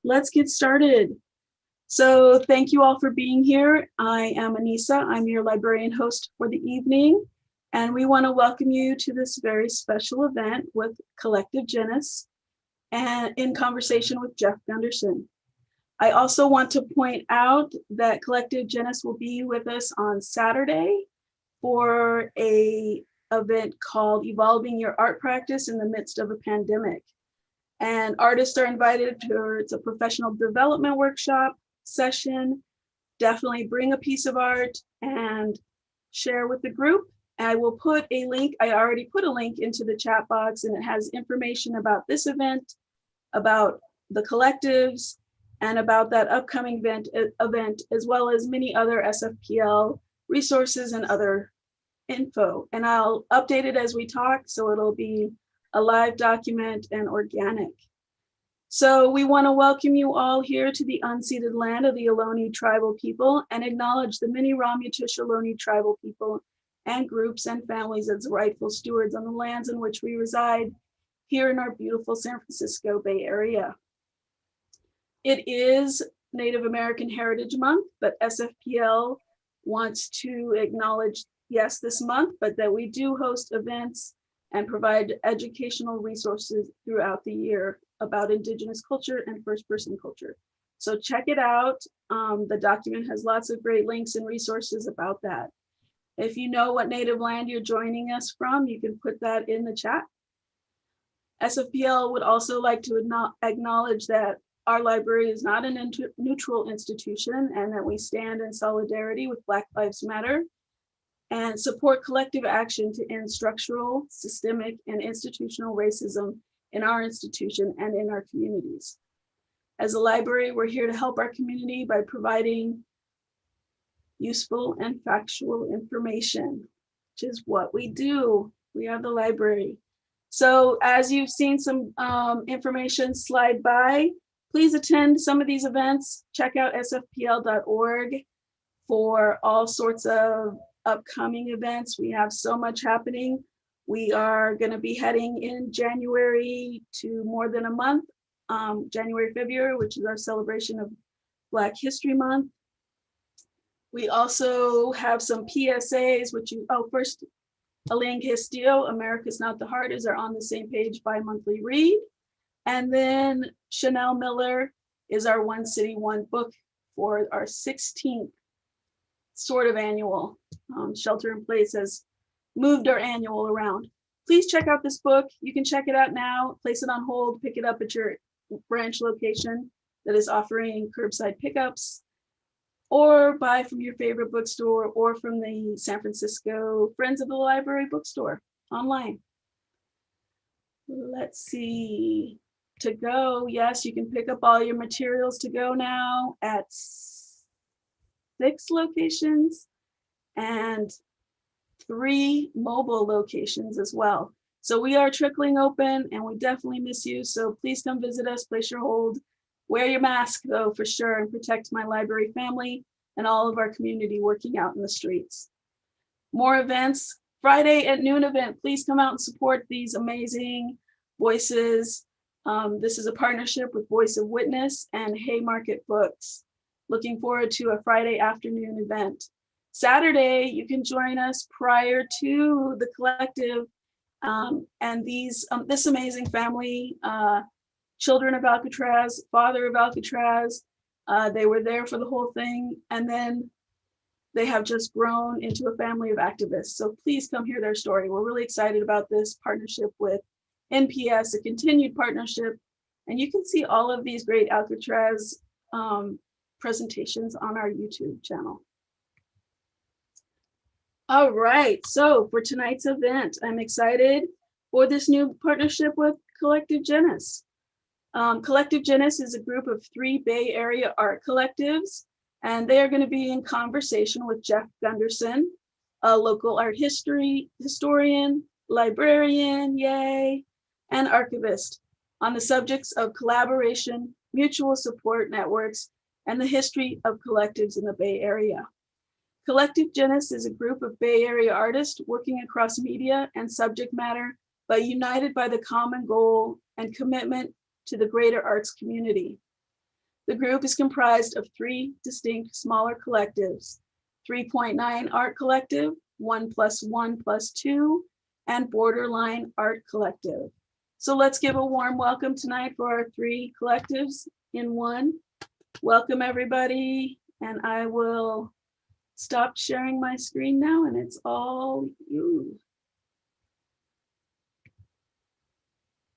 Let's get started. So thank you all for being here. I am Anissa. I'm your librarian host for the evening, and we want to welcome you to this very special event with Collective Genus and in conversation with Jeff Gunderson. I also want to point out that Collective Genus will be with us on Saturday for an event called Evolving Your Art Practice in the Midst of a Pandemic. And artists are invited to, it's a professional development workshop session. Definitely bring a piece of art and share with the group. I will put a link, I already put a link into the chat box, and it has information about this event, about the collectives, and about that upcoming event, as well as many other SFPL resources and other info. And I'll update it as we talk, so it'll be a live document and organic. So we want to welcome you all here to the unceded land of the Ohlone tribal people and acknowledge the many Ramaytush Ohlone tribal people and groups and families as rightful stewards on the lands in which we reside here in our beautiful San Francisco Bay Area. It is Native American Heritage Month, but SFPL wants to acknowledge, yes, this month, but that we do host events and provide educational resources throughout the year about Indigenous culture and First Person culture. So check it out. The document has lots of great links and resources about that. If you know what native land you're joining us from, you can put that in the chat. SFPL would also like to acknowledge that our library is not a neutral institution and that we stand in solidarity with Black Lives Matter and support collective action to end structural, systemic, and institutional racism in our institution and in our communities. As a library, we're here to help our community by providing useful and factual information, which is what we do. We are the library. So as you've seen some information slide by, please attend some of these events. Check out sfpl.org for all sorts of upcoming events. We have so much happening. We are going to be heading in January to more than a month, January, February, which is our celebration of Black History Month. We also have some PSAs, which first, Elaine Castillo, America's Not the Hardest, are on the same page, bi-monthly read. And then Chanel Miller is our One City, One Book for our 16th sort of annual. Shelter in Place has moved our annual around. Please check out this book. You can check it out now, place it on hold, pick it up at your branch location that is offering curbside pickups, or buy from your favorite bookstore or from the San Francisco Friends of the Library bookstore online. Let's see, to go, yes, you can pick up all your materials to go now at 6 locations and 3 mobile locations as well. So we are trickling open and we definitely miss you. So please come visit us, place your hold, wear your mask though for sure, and protect my library family and all of our community working out in the streets. More events, Friday at noon event, please come out and support these amazing voices. This is a partnership with Voice of Witness and Haymarket Books. Looking forward to a Friday afternoon event. Saturday, you can join us prior to the collective and this amazing family, children of Alcatraz, father of Alcatraz. They were there for the whole thing, and then they have just grown into a family of activists. So please come hear their story. We're really excited about this partnership with NPS, a continued partnership, and you can see all of these great Alcatraz presentations on our YouTube channel. All right, so for tonight's event, I'm excited for this new partnership with Collective Genus. Collective Genus is a group of 3 Bay Area art collectives, and they are going to be in conversation with Jeff Gunderson, a local art historian, librarian, yay, and archivist on the subjects of collaboration, mutual support networks, and the history of collectives in the Bay Area. Collective Genus is a group of Bay Area artists working across media and subject matter, but united by the common goal and commitment to the greater arts community. The group is comprised of 3 distinct smaller collectives: 3.9 Art Collective, 1+1+2, and Borderline Art Collective. So let's give a warm welcome tonight for our 3 collectives in one. Welcome everybody, and I will stop sharing my screen now, and it's all you.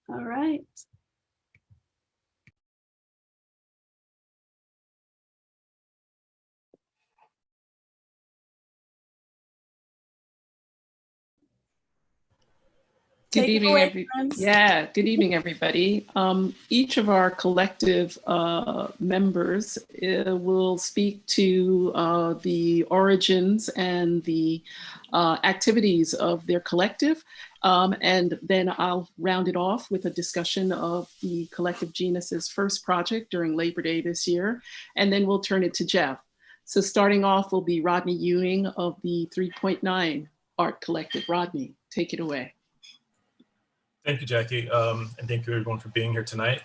All right. Good evening, good evening, everybody. Each of our collective members will speak to the origins and the activities of their collective. And then I'll round it off with a discussion of the Collective Genus's first project during Labor Day this year. And then we'll turn it to Jeff. So starting off will be Rodney Ewing of the 3.9 Art Collective. Rodney, take it away. Thank you, Jackie, and thank you everyone for being here tonight.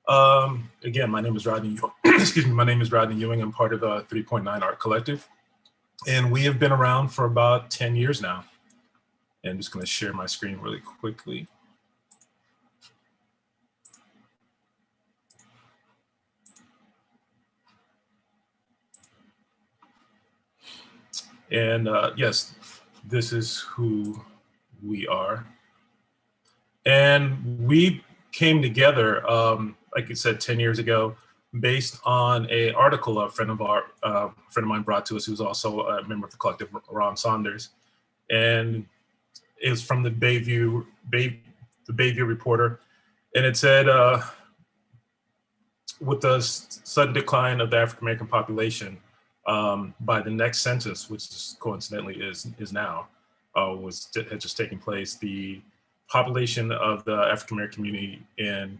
Again, my name is Rodney. Excuse me, my name is Rodney Ewing. I'm part of the 3.9 Art Collective, and we have been around for about 10 years now. And I'm just going to share my screen really quickly. And yes, this is who we are. And we came together, like you said, 10 years ago, based on an article a friend of mine brought to us, who's also a member of the collective, Ron Saunders. And it was from the Bayview Reporter. And it said, with the sudden decline of the African-American population by the next census, which coincidentally is now, had just taken place, the population of the African-American community in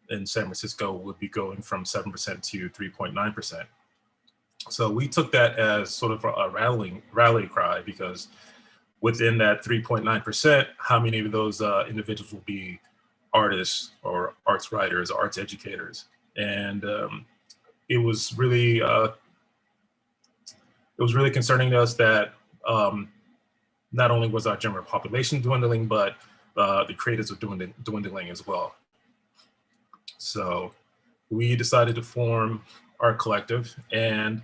San Francisco would be going from 7% to 3.9%. So we took that as sort of a rally cry, because within that 3.9%, how many of those individuals will be artists or arts writers, arts educators? And it was really concerning to us that not only was our general population dwindling, but the creators are dwindling as well. So we decided to form our collective, and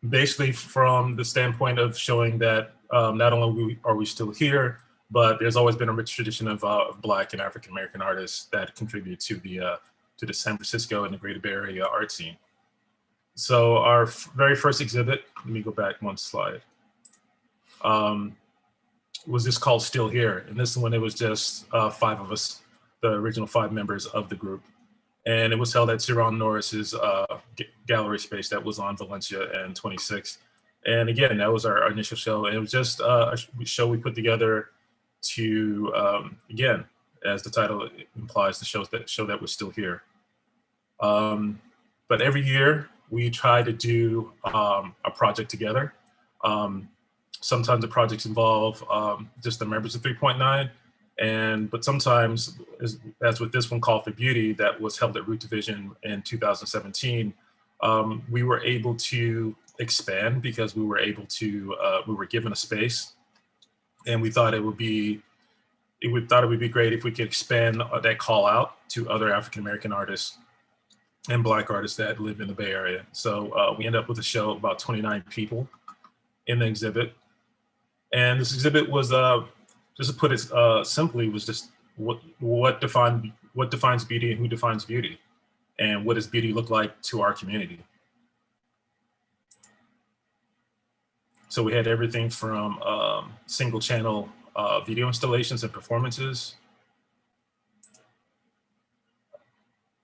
basically from the standpoint of showing that not only are we still here, but there's always been a rich tradition of Black and African-American artists that contribute to the San Francisco and the Greater Bay Area art scene. So our very first exhibit, let me go back one slide, was just called Still Here. And this one, it was just 5 of us, the original 5 members of the group. And it was held at Ciron Norris's gallery space that was on Valencia and 26. And again, that was our initial show. And it was just a show we put together to, again, as the title implies, to show that we're still here. But every year we try to do a project together. Sometimes the projects involve just the members of 3.9, but sometimes, as with this one called For Beauty that was held at Root Division in 2017, we were able to expand because we were given a space, and we thought it would be great if we could expand that call out to other African-American artists and Black artists that live in the Bay Area. So we ended up with a show of about 29 people in the exhibit. And this exhibit was, just to put it simply, was just what defines beauty and who defines beauty, and what does beauty look like to our community. So we had everything from single channel video installations and performances.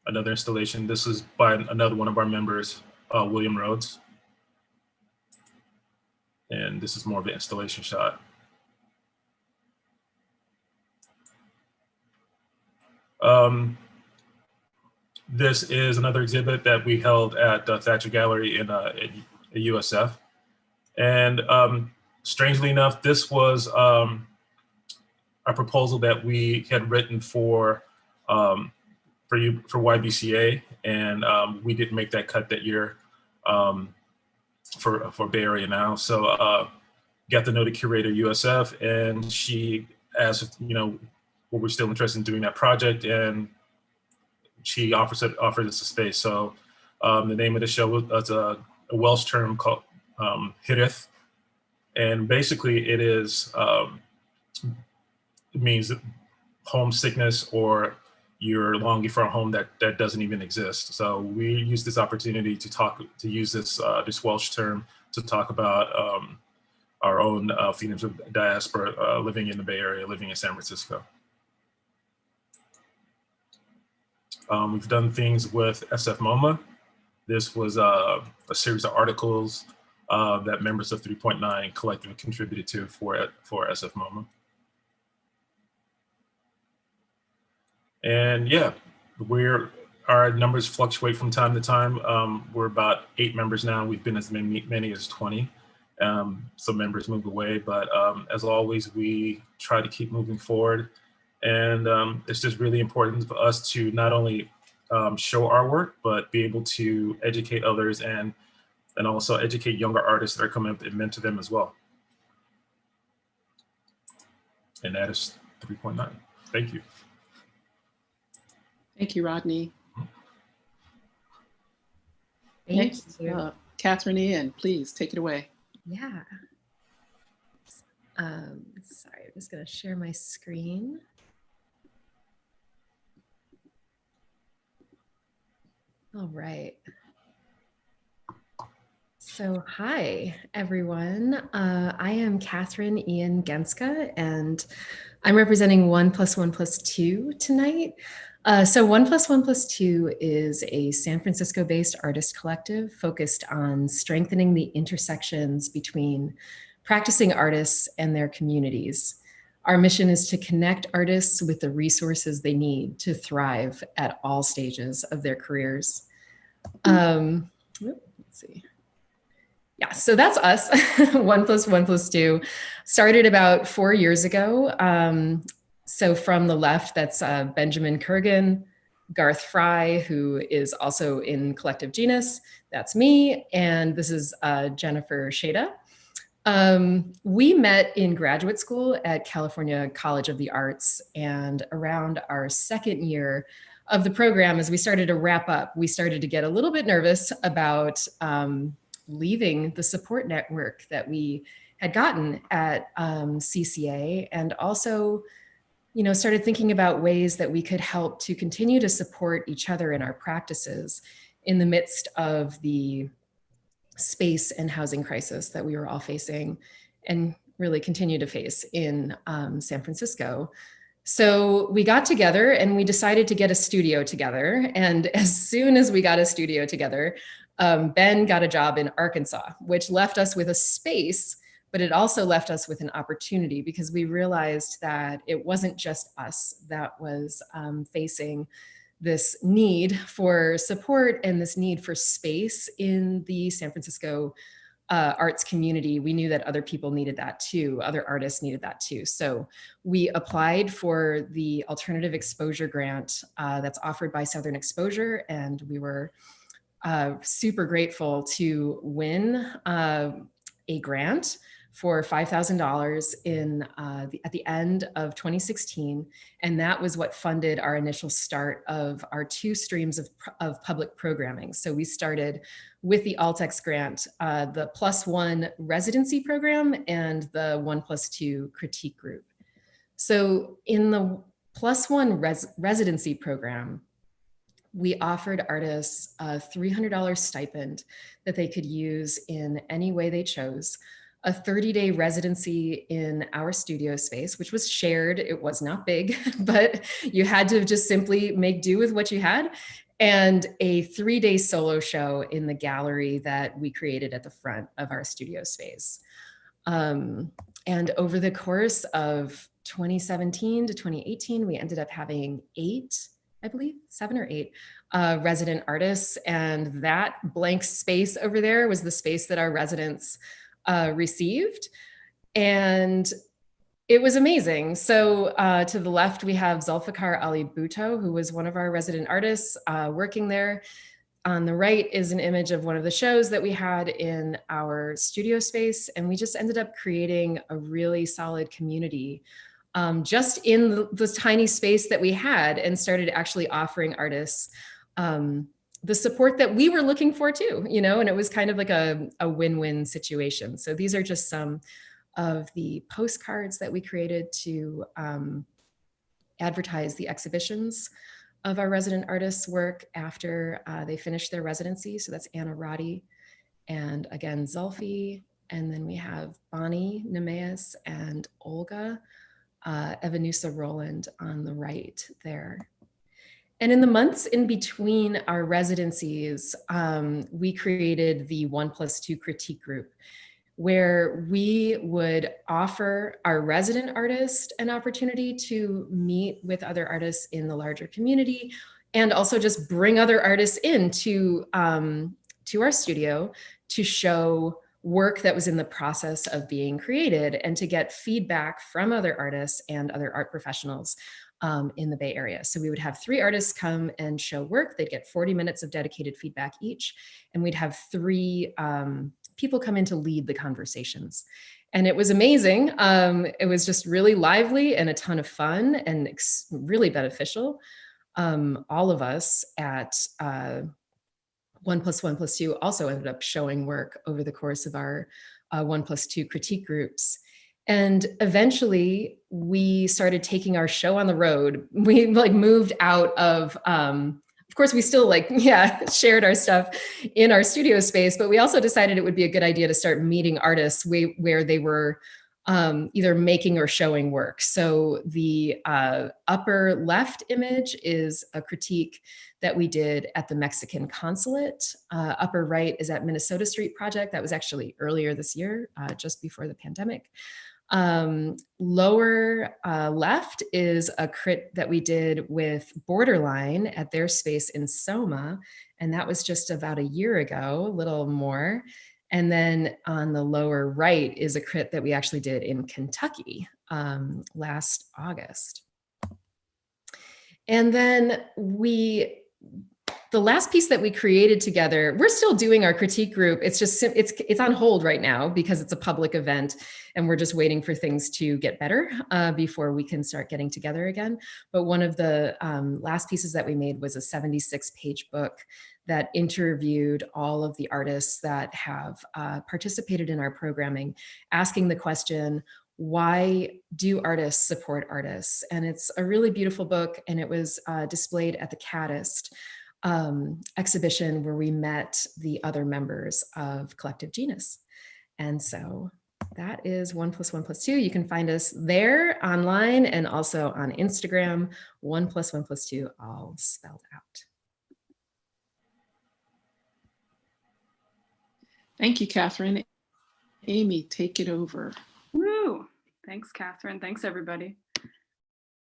Another installation, this is by another one of our members, William Rhodes. And this is more of an installation shot. This is another exhibit that we held at Thatcher Gallery in USF. And strangely enough, this was a proposal that we had written for for YBCA, and we didn't make that cut that year for Bay Area Now. So got to know the curator USF, and she asked if, were we still interested in doing that project, and she offered us a space. So the name of the show was a Welsh term called Hiraeth, and basically it means homesickness, or you're longing for a home that doesn't even exist. So we use this opportunity to use this Welsh term to talk about our own feelings of diaspora, living in the Bay Area, living in San Francisco. We've done things with SF MoMA. This was a series of articles that members of 3.9 Collective contributed to for SF MoMA. And yeah, our numbers fluctuate from time to time. We're about 8 members now. We've been as many as 20. Some members move away, but as always, we try to keep moving forward. And it's just really important for us to not only show our work, but be able to educate others and also educate younger artists that are coming up and mentor them as well. And that is 3.9. Thank you. Thank you, Rodney. Thank you. Catherine Ian, please take it away. Yeah. Sorry, I'm just going to share my screen. All right. So hi, everyone. I am Catherine Ian Genska, and I'm representing 1+1+2 tonight. So 1+1+2 is a San Francisco-based artist collective focused on strengthening the intersections between practicing artists and their communities. Our mission is to connect artists with the resources they need to thrive at all stages of their careers. Let's see. Yeah, so that's us, 1+1+2. Started about 4 years ago. So from the left, that's Benjamin Kurgan, Garth Fry, who is also in Collective Genus. That's me, and this is Jennifer Shada. We met in graduate school at California College of the Arts, and around our second year of the program, as we started to wrap up, we started to get a little bit nervous about leaving the support network that we had gotten at CCA, and also started thinking about ways that we could help to continue to support each other in our practices in the midst of the space and housing crisis that we were all facing and really continue to face in San Francisco. So we got together and we decided to get a studio together. And as soon as we got a studio together, Ben got a job in Arkansas, which left us with a space, but it also left us with an opportunity, because we realized that it wasn't just us that was facing this need for support and this need for space in the San Francisco arts community. We knew that other people needed that too, other artists needed that too. So we applied for the Alternative Exposure Grant that's offered by Southern Exposure, and we were super grateful to win a grant for $5,000 at the end of 2016. And that was what funded our initial start of our 2 streams of public programming. So we started with the Altex grant, the +1 residency program and the 1+2 critique group. So in the +1 residency program, we offered artists a $300 stipend that they could use in any way they chose, a 30-day residency in our studio space, which was shared. It was not big, but you had to just simply make do with what you had, and a 3-day solo show in the gallery that we created at the front of our studio space. And over the course of 2017 to 2018, we ended up having 7 or 8 resident artists, and that blank space over there was the space that our residents received. And It was amazing. So to the left, we have Zulfikar Ali Bhutto, who was one of our resident artists working there. On the right is an image of one of the shows that we had in our studio space. And we just ended up creating a really solid community just in the tiny space that we had, and started actually offering artists the support that we were looking for too, you know, and it was kind of like a win-win situation. So these are just some of the postcards that we created to advertise the exhibitions of our resident artists' work after they finished their residency. So that's Anna Roddy, and again, Zulfi. And then we have Bonnie Nemeas and Olga Evanusa Roland on the right there. And in the months in between our residencies, we created the 1+2 critique group, where we would offer our resident artist an opportunity to meet with other artists in the larger community, and also just bring other artists in to our studio to show work that was in the process of being created, and to get feedback from other artists and other art professionals in the Bay Area. So we would have 3 artists come and show work. They'd get 40 minutes of dedicated feedback each, and we'd have 3 people come in to lead the conversations. And it was amazing. It was just really lively and a ton of fun, and really beneficial. All of us at 1+1+2 also ended up showing work over the course of our 1+2 critique groups. And eventually we started taking our show on the road. We moved out of course, we still shared our stuff in our studio space, but we also decided it would be a good idea to start meeting artists where they were either making or showing work. So the upper left image is a critique that we did at the Mexican consulate. Upper right is at Minnesota Street Project. That was actually earlier this year, just before the pandemic. Lower left is a crit that we did with Borderline at their space in Soma, and that was just about a year ago, a little more. And then on the lower right is a crit that we actually did in Kentucky last August. And then the last piece that we created together, we're still doing our critique group. It's just, it's on hold right now because it's a public event, and we're just waiting for things to get better before we can start getting together again. But one of the last pieces that we made was a 76-page book that interviewed all of the artists that have participated in our programming, asking the question, why do artists support artists? And it's a really beautiful book, and it was displayed at the Caddist exhibition where we met the other members of Collective Genus. And so that is 1+1+2. You can find us there online and also on Instagram, 1+1+2, all spelled out. Thank you, Catherine. Amy, take it over. Woo! Thanks, Catherine. Thanks, everybody.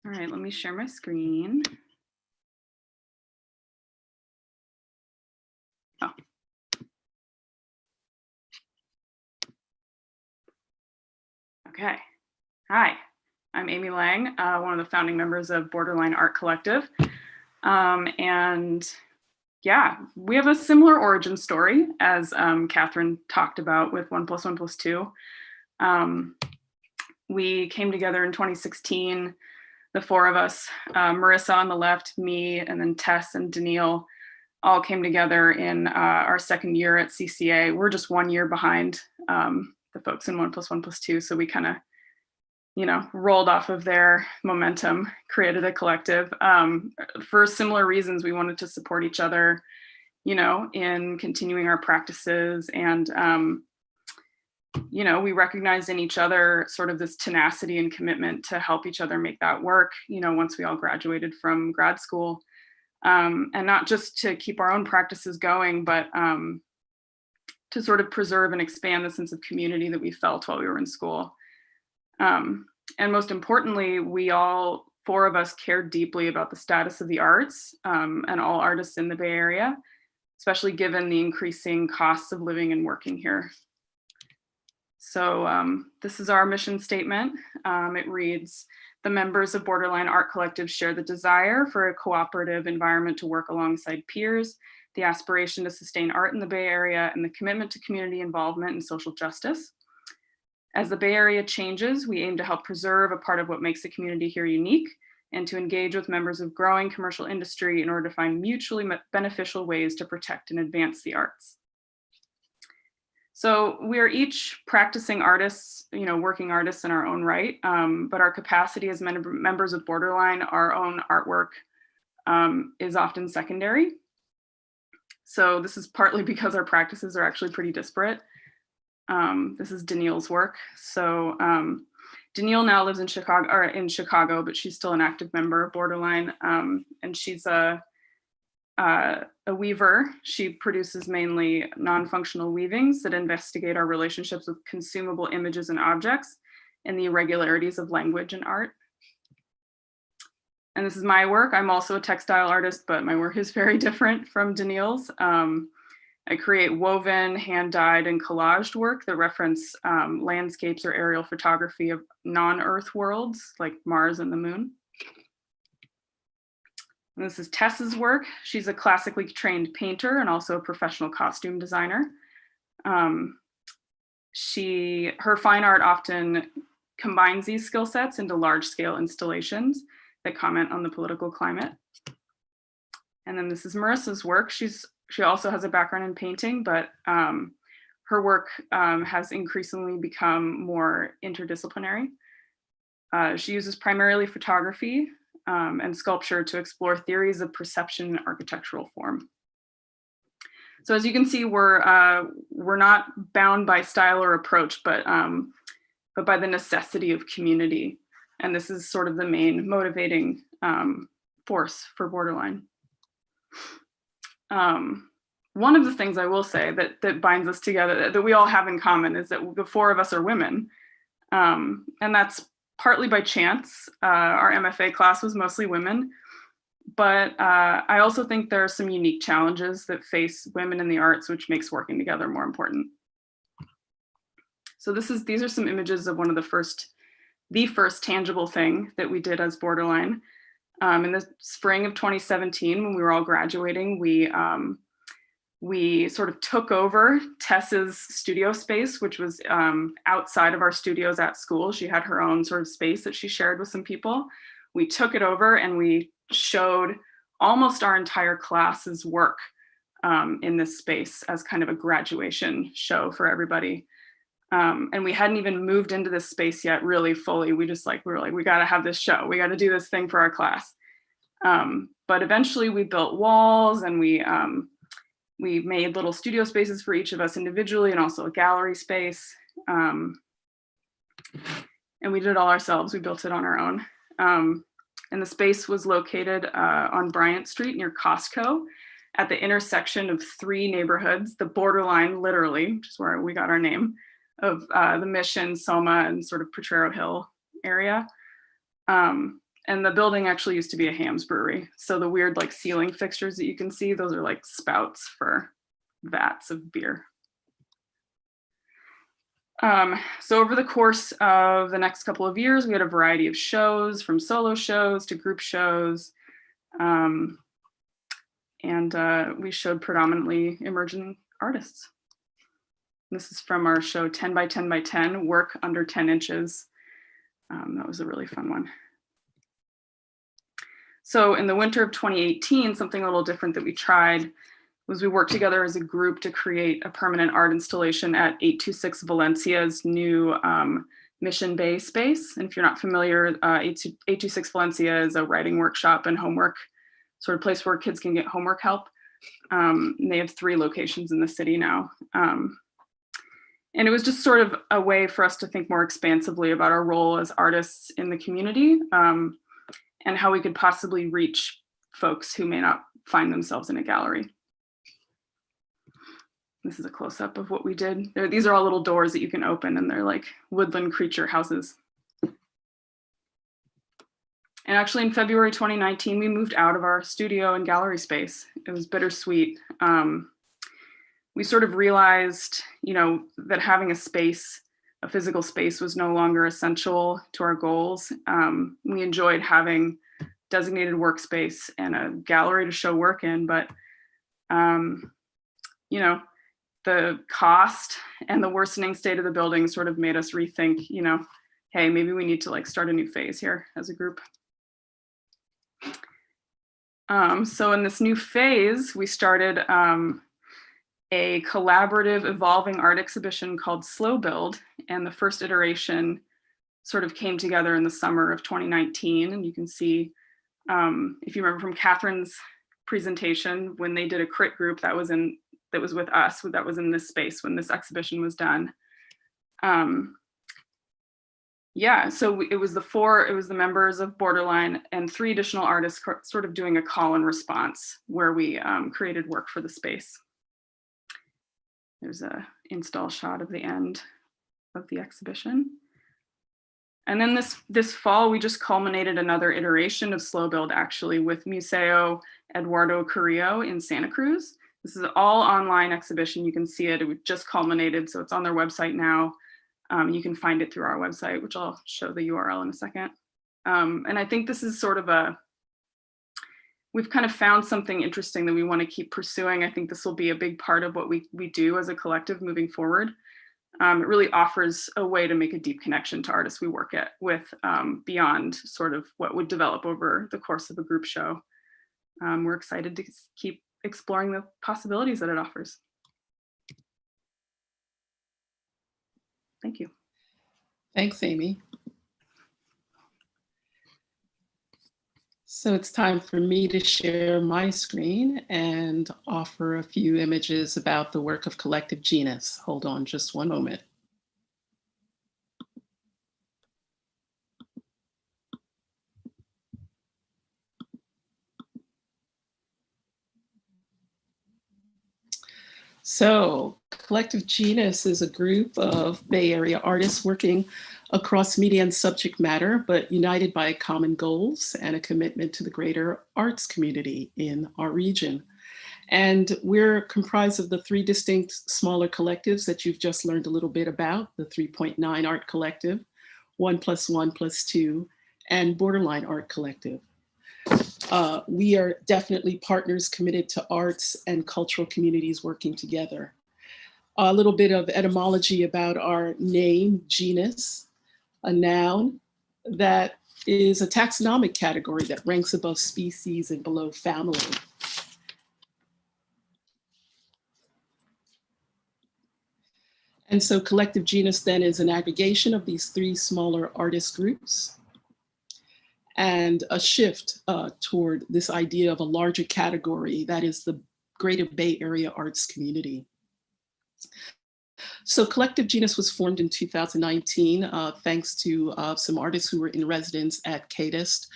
All right, let me share my screen. Oh. Okay. Hi, I'm Amy Lang, one of the founding members of Borderline Art Collective. And yeah, we have a similar origin story as Catherine talked about with 1+1+2. We came together in 2016, the 4 of us, Marissa on the left, me, and then Tess and Daniil, all came together in our second year at CCA. We're just 1 year behind the folks in 1+1+2. So we kind of, rolled off of their momentum, created a collective. For similar reasons, we wanted to support each other, in continuing our practices. And, we recognized in each other sort of this tenacity and commitment to help each other make that work, once we all graduated from grad school. And not just to keep our own practices going, but to sort of preserve and expand the sense of community that we felt while we were in school. And most importantly, we all 4 of us cared deeply about the status of the arts and all artists in the Bay Area, especially given the increasing costs of living and working here. So this is our mission statement. It reads, the members of Borderline Art Collective share the desire for a cooperative environment to work alongside peers, the aspiration to sustain art in the Bay Area, and the commitment to community involvement and social justice. As the Bay Area changes, we aim to help preserve a part of what makes the community here unique and to engage with members of growing commercial industry in order to find mutually beneficial ways to protect and advance the arts. So we are each practicing artists, working artists in our own right, but our capacity as members of Borderline, our own artwork is often secondary. So this is partly because our practices are actually pretty disparate. This is Danielle's work. So Danielle now lives in Chicago, but she's still an active member of Borderline, and she's a weaver. She produces mainly non-functional weavings that investigate our relationships with consumable images and objects and the irregularities of language and art. And this is my work. I'm also a textile artist, but my work is very different from Danielle's. I create woven, hand-dyed, and collaged work that reference landscapes or aerial photography of non-Earth worlds like Mars and the Moon. And this is Tess's work. She's a classically trained painter and also a professional costume designer. Her fine art often combines these skill sets into large-scale installations that comment on the political climate. And then this is Marissa's work. She also has a background in painting, but her work has increasingly become more interdisciplinary. She uses primarily photography and sculpture to explore theories of perception and architectural form. So as you can see, we're not bound by style or approach, but by the necessity of community. And this is sort of the main motivating force for Borderline. One of the things I will say that binds us together, that we all have in common, is that the four of us are women. And that's partly by chance. Our MFA class was mostly women, but I also think there are some unique challenges that face women in the arts, which makes working together more important. So these are some images of the first tangible thing that we did as Borderline. In the spring of 2017, when we were all graduating, we sort of took over Tess's studio space, which was outside of our studios at school. She had her own sort of space that she shared with some people. We took it over and we showed almost our entire class's work in this space as kind of a graduation show for everybody. And we hadn't even moved into this space yet really fully. We were like, we gotta have this show. We gotta do this thing for our class. But eventually we built walls and we made little studio spaces for each of us individually and also a gallery space. And we did it all ourselves. We built it on our own. And the space was located on Bryant Street near Costco at the intersection of three neighborhoods, the Borderline, literally, which is where we got our name, of the Mission, Soma, and sort of Potrero Hill area. And the building actually used to be a Ham's brewery. So the weird like ceiling fixtures that you can see, those are like spouts for vats of beer. So over the course of the next couple of years, we had a variety of shows, from solo shows to group shows. And we showed predominantly emerging artists. This is from our show 10 by 10 by 10, work under 10 inches. That was a really fun one. So in the winter of 2018, something a little different that we tried was we worked together as a group to create a permanent art installation at 826 Valencia's new Mission Bay space. And if you're not familiar, 826 Valencia is a writing workshop and homework sort of place where kids can get homework help. And they have 3 locations in the city now. And it was just sort of a way for us to think more expansively about our role as artists in the community and how we could possibly reach folks who may not find themselves in a gallery. This is a close-up of what we did. These are all little doors that you can open and they're like woodland creature houses. And actually in February 2019, we moved out of our studio and gallery space. It was bittersweet. We sort of realized, that having a space a physical space was no longer essential to our goals. We enjoyed having designated workspace and a gallery to show work in, but you know, the cost and the worsening state of the building sort of made us rethink, you know, hey, maybe we need to like start a new phase here as a group. So in this new phase, we started a collaborative evolving art exhibition called Slow Build. And the first iteration sort of came together in the summer of 2019. And you can see, if you remember from Catherine's presentation, when they did a crit group that was with us, that was in this space when this exhibition was done. Yeah, so it was the members of Borderline and 3 additional artists sort of doing a call and response where we created work for the space. There's a install shot of the end of the exhibition. And then this fall, we just culminated another iteration of Slow Build actually with Museo Eduardo Carrillo in Santa Cruz. This is an all online exhibition. You can see it, it just culminated, so it's on their website now. You can find it through our website, which I'll show the URL in a second. And I think this is sort of we've kind of found something interesting that we want to keep pursuing. I think this will be a big part of what we do as a collective moving forward. It really offers a way to make a deep connection to artists we work with beyond sort of what would develop over the course of a group show. We're excited to keep exploring the possibilities that it offers. Thank you. Thanks, Amy. So it's time for me to share my screen and offer a few images about the work of Collective Genus. Hold on just one moment. So Collective Genus is a group of Bay Area artists working across media and subject matter, but united by common goals and a commitment to the greater arts community in our region. And we're comprised of the 3 distinct smaller collectives that you've just learned a little bit about, the 3.9 Art Collective, 1+1+2, and Borderline Art Collective. We are definitely partners committed to arts and cultural communities working together. A little bit of etymology about our name, genus, a noun that is a taxonomic category that ranks above species and below family. And so Collective Genus then is an aggregation of these 3 smaller artist groups and a shift toward this idea of a larger category that is the greater Bay Area arts community. So Collective Genus was formed in 2019 thanks to some artists who were in residence at CADIST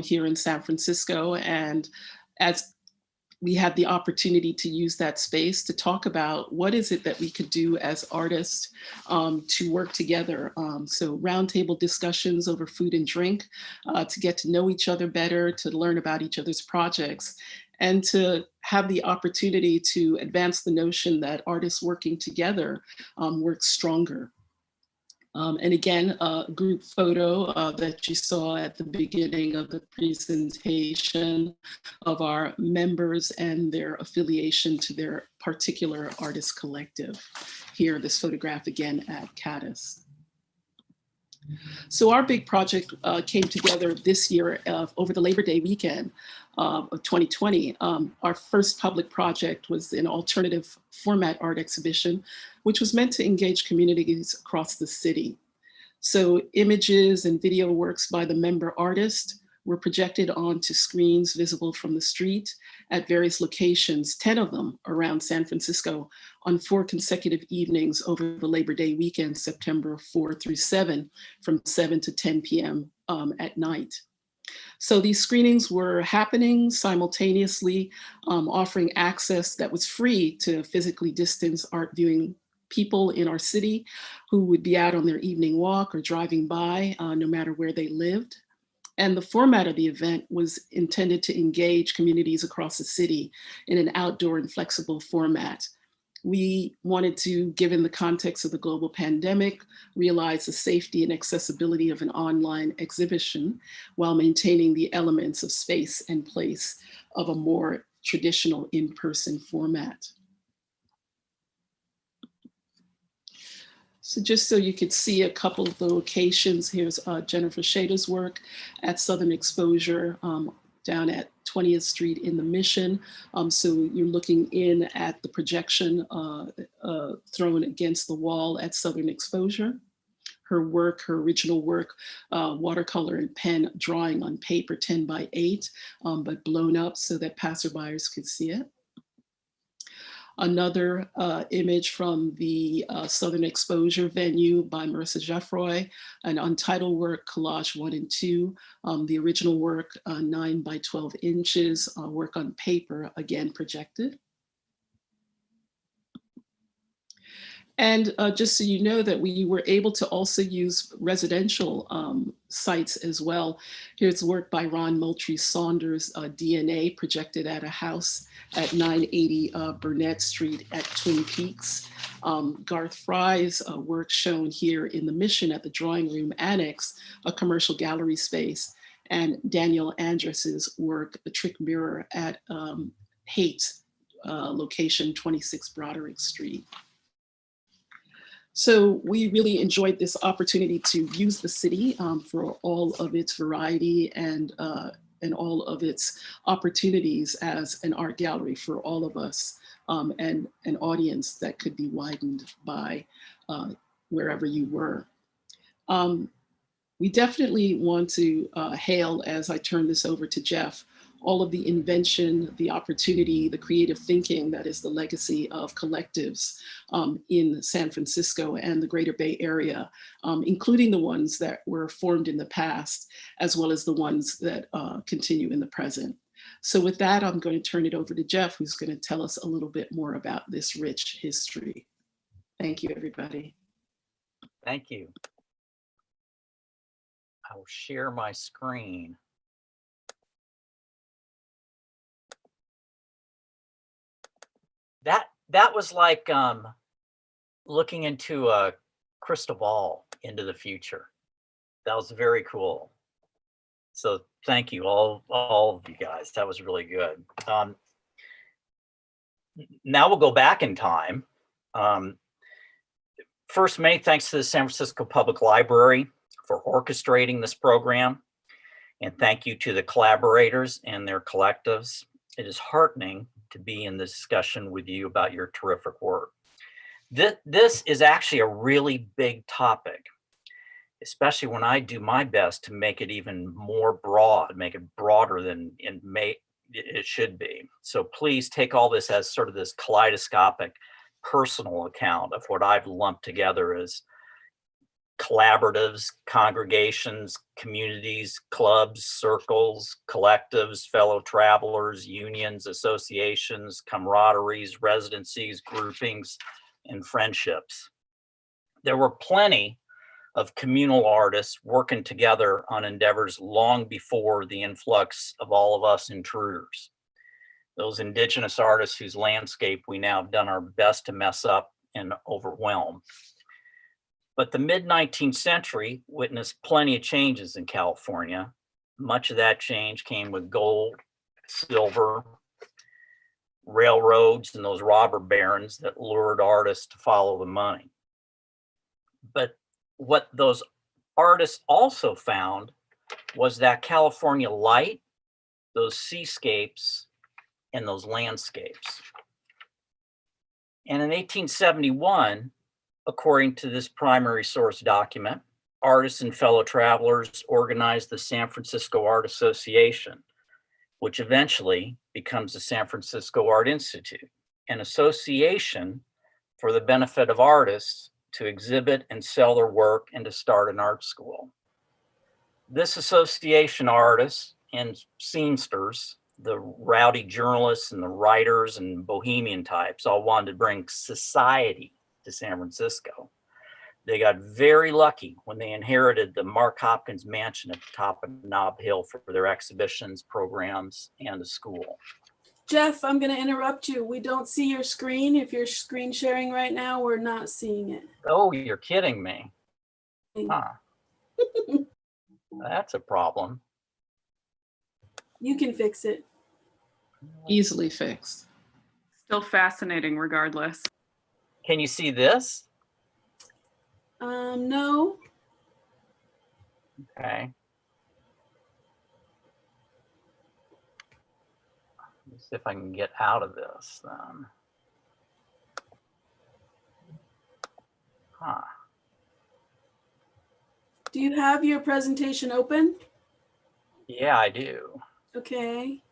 here in San Francisco. And as we had the opportunity to use that space to talk about what is it that we could do as artists to work together. So roundtable discussions over food and drink to get to know each other better, to learn about each other's projects, and to have the opportunity to advance the notion that artists working together work stronger. And again, a group photo that you saw at the beginning of the presentation of our members and their affiliation to their particular artist collective. Here, this photograph again at Caddis. So our big project came together this year over the Labor Day weekend of 2020. Our first public project was an alternative format art exhibition, which was meant to engage communities across the city. So images and video works by the member artist were projected onto screens visible from the street at various locations, 10 of them around San Francisco, on 4 consecutive evenings over the Labor Day weekend, September 4 through 7, from 7 to 10 p.m. At night. So these screenings were happening simultaneously, offering access that was free to physically distanced art viewing people in our city who would be out on their evening walk or driving by, no matter where they lived. And the format of the event was intended to engage communities across the city in an outdoor and flexible format. We wanted to, given the context of the global pandemic, realize the safety and accessibility of an online exhibition while maintaining the elements of space and place of a more traditional in-person format. So just so you could see a couple of the locations, here's Jennifer Shader's work at Southern Exposure down at 20th Street in the Mission. So you're looking in at the projection thrown against the wall at Southern Exposure. Her work, her original work, watercolor and pen drawing on paper 10 by 8, but blown up so that passerbyers could see it. Another image from the Southern Exposure venue by Marissa Jeffroy, an untitled work, collage 1 and 2. The original work, 9 by 12 inches, work on paper, again projected. And just so you know that we were able to also use residential sites as well. Here's work by Ron Moultrie Saunders, DNA, projected at a house at 980 Burnett Street at Twin Peaks. Garth Fry's work shown here in the Mission at the Drawing Room Annex, a commercial gallery space, and Daniel Andrus's work, The Trick Mirror at Haight, location 26 Broderick Street. So we really enjoyed this opportunity to use the city for all of its variety and all of its opportunities as an art gallery for all of us, and an audience that could be widened by wherever you were. We definitely want to hail, as I turn this over to Jeff, all of the invention, the opportunity, the creative thinking that is the legacy of collectives in San Francisco and the Greater Bay Area, including the ones that were formed in the past, as well as the ones that continue in the present. So with that, I'm going to turn it over to Jeff, who's going to tell us a little bit more about this rich history. Thank you, everybody. Thank you. I will share my screen. That was like looking into a crystal ball into the future. That was very cool. So thank you, all of you guys. That was really good. Now we'll go back in time. First, many thanks to the San Francisco Public Library for orchestrating this program. And thank you to the collaborators and their collectives. It is heartening to be in this discussion with you about your terrific work. This is actually a really big topic, especially when I do my best to make it even more broad, make it broader than it should be. So please take all this as sort of this kaleidoscopic personal account of what I've lumped together as collaboratives, congregations, communities, clubs, circles, collectives, fellow travelers, unions, associations, camaraderies, residencies, groupings, and friendships. There were plenty of communal artists working together on endeavors long before the influx of all of us intruders. Those indigenous artists whose landscape we now have done our best to mess up and overwhelm. But the mid-19th century witnessed plenty of changes in California. Much of that change came with gold, silver, railroads, and those robber barons that lured artists to follow the money. But what those artists also found was that California light, those seascapes, and those landscapes. And in 1871, according to this primary source document, artists and fellow travelers organized the San Francisco Art Association, which eventually becomes the San Francisco Art Institute, an association for the benefit of artists to exhibit and sell their work and to start an art school. This association, artists and scenesters, the rowdy journalists and the writers and bohemian types, all wanted to bring society to San Francisco. They got very lucky when they inherited the Mark Hopkins mansion at the top of Nob Hill for their exhibitions, programs, and a school. Jeff, I'm going to interrupt you. We don't see your screen. If you're screen sharing right now, we're not seeing it. Oh, you're kidding me. Huh. That's a problem. You can fix it. Easily fixed. Still fascinating regardless. Can you see this? No. Okay. Let's see if I can get out of this then. Huh. Do you have your presentation open? Yeah, I do. Okay.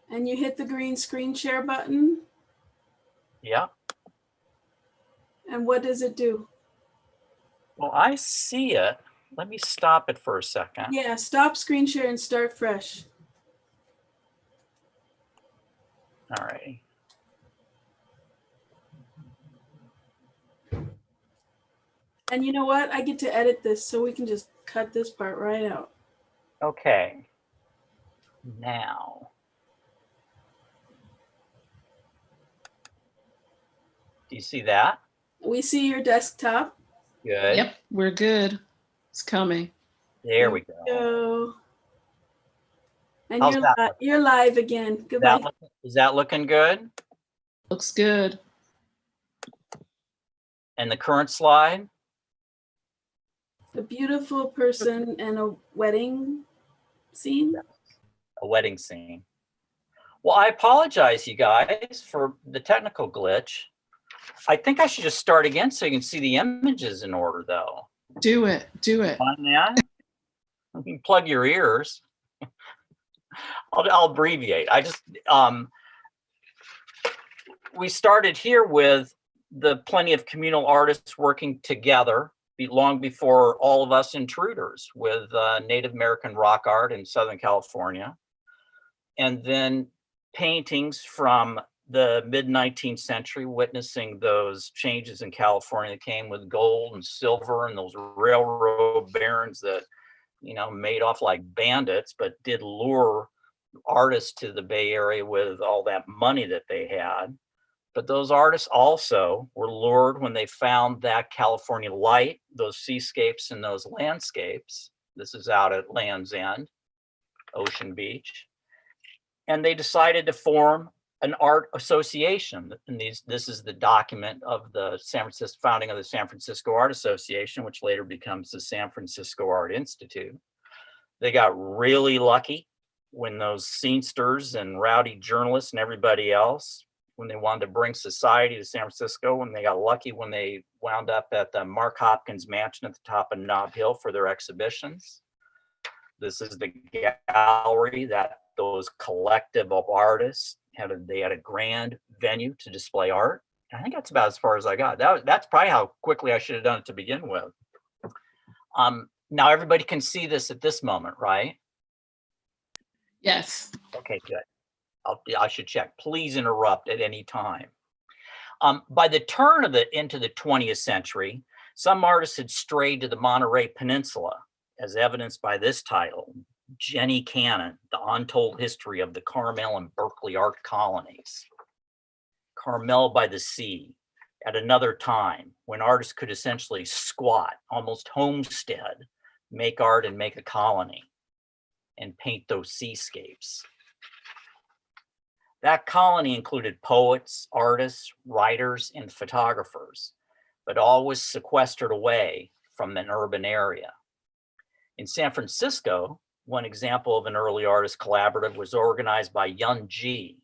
And you hit the green screen share button. Yep. And what does it do? Well, I see it. Let me stop it for a second. Yeah, stop screen share and start fresh. All right. And you know what? I get to edit this, so we can just cut this part right out. Okay. Now. Do you see that? We see your desktop. Good. Yep, we're good. It's coming. There we go. Go. And How's that you're live again. Goodbye. Is that looking good? Looks good. And the current slide? A beautiful person and a wedding scene. A wedding scene. Well, I apologize, you guys, for the technical glitch. I think I should just start again so you can see the images in order, though. Do it. Do it. On that, you can plug your ears. I'll abbreviate. I just we started here with the plenty of communal artists working together long before all of us intruders with Native American rock art in Southern California, and then paintings from the mid-19th century, witnessing those changes in California that came with gold and silver and those railroad barons that, you know, made off like bandits, but did lure artists to the Bay Area with all that money that they had. But those artists also were lured when they found that California light, those seascapes and those landscapes. This is out at Land's End, Ocean Beach. And they decided to form an art association. And this is the document of the founding of the San Francisco Art Association, which later becomes the San Francisco Art Institute. They got really lucky when those scenesters and rowdy journalists and everybody else, when they wanted to bring society to San Francisco, when they got lucky when they wound up at the Mark Hopkins Mansion at the top of Nob Hill for their exhibitions. This is the gallery that those collective of artists they had a grand venue to display art. I think that's about as far as I got. That's probably how quickly I should have done it to begin with. Now everybody can see this at this moment, right? Yes. Okay, good. I should check. Please interrupt at any time. By the turn of into the 20th century, some artists had strayed to the Monterey Peninsula, as evidenced by this title, Jenny Cannon, The Untold History of the Carmel and Berkeley Art Colonies. Carmel by the Sea, at another time when artists could essentially squat, almost homestead, make art and make a colony, and paint those seascapes. That colony included poets, artists, writers, and photographers, but always sequestered away from an urban area. In San Francisco, one example of an early artist collaborative was organized by Yun Ji,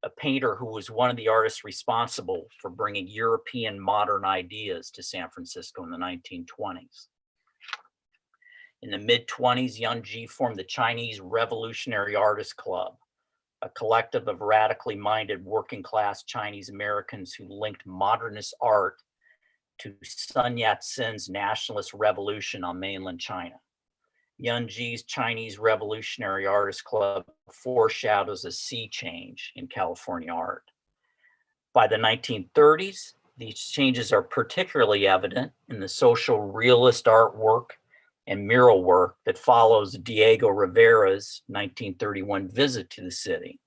a painter who was one of the artists responsible for bringing European modern ideas to San Francisco in the 1920s. In the mid-20s, Yun Ji formed the Chinese Revolutionary Artists Club, a collective of radically minded working class Chinese Americans who linked modernist art to Sun Yat-sen's nationalist revolution on mainland China. Yun Ji's Chinese Revolutionary Artists Club foreshadows a sea change in California art. By the 1930s, these changes are particularly evident in the social realist artwork and mural work that follows Diego Rivera's 1931 visit to the city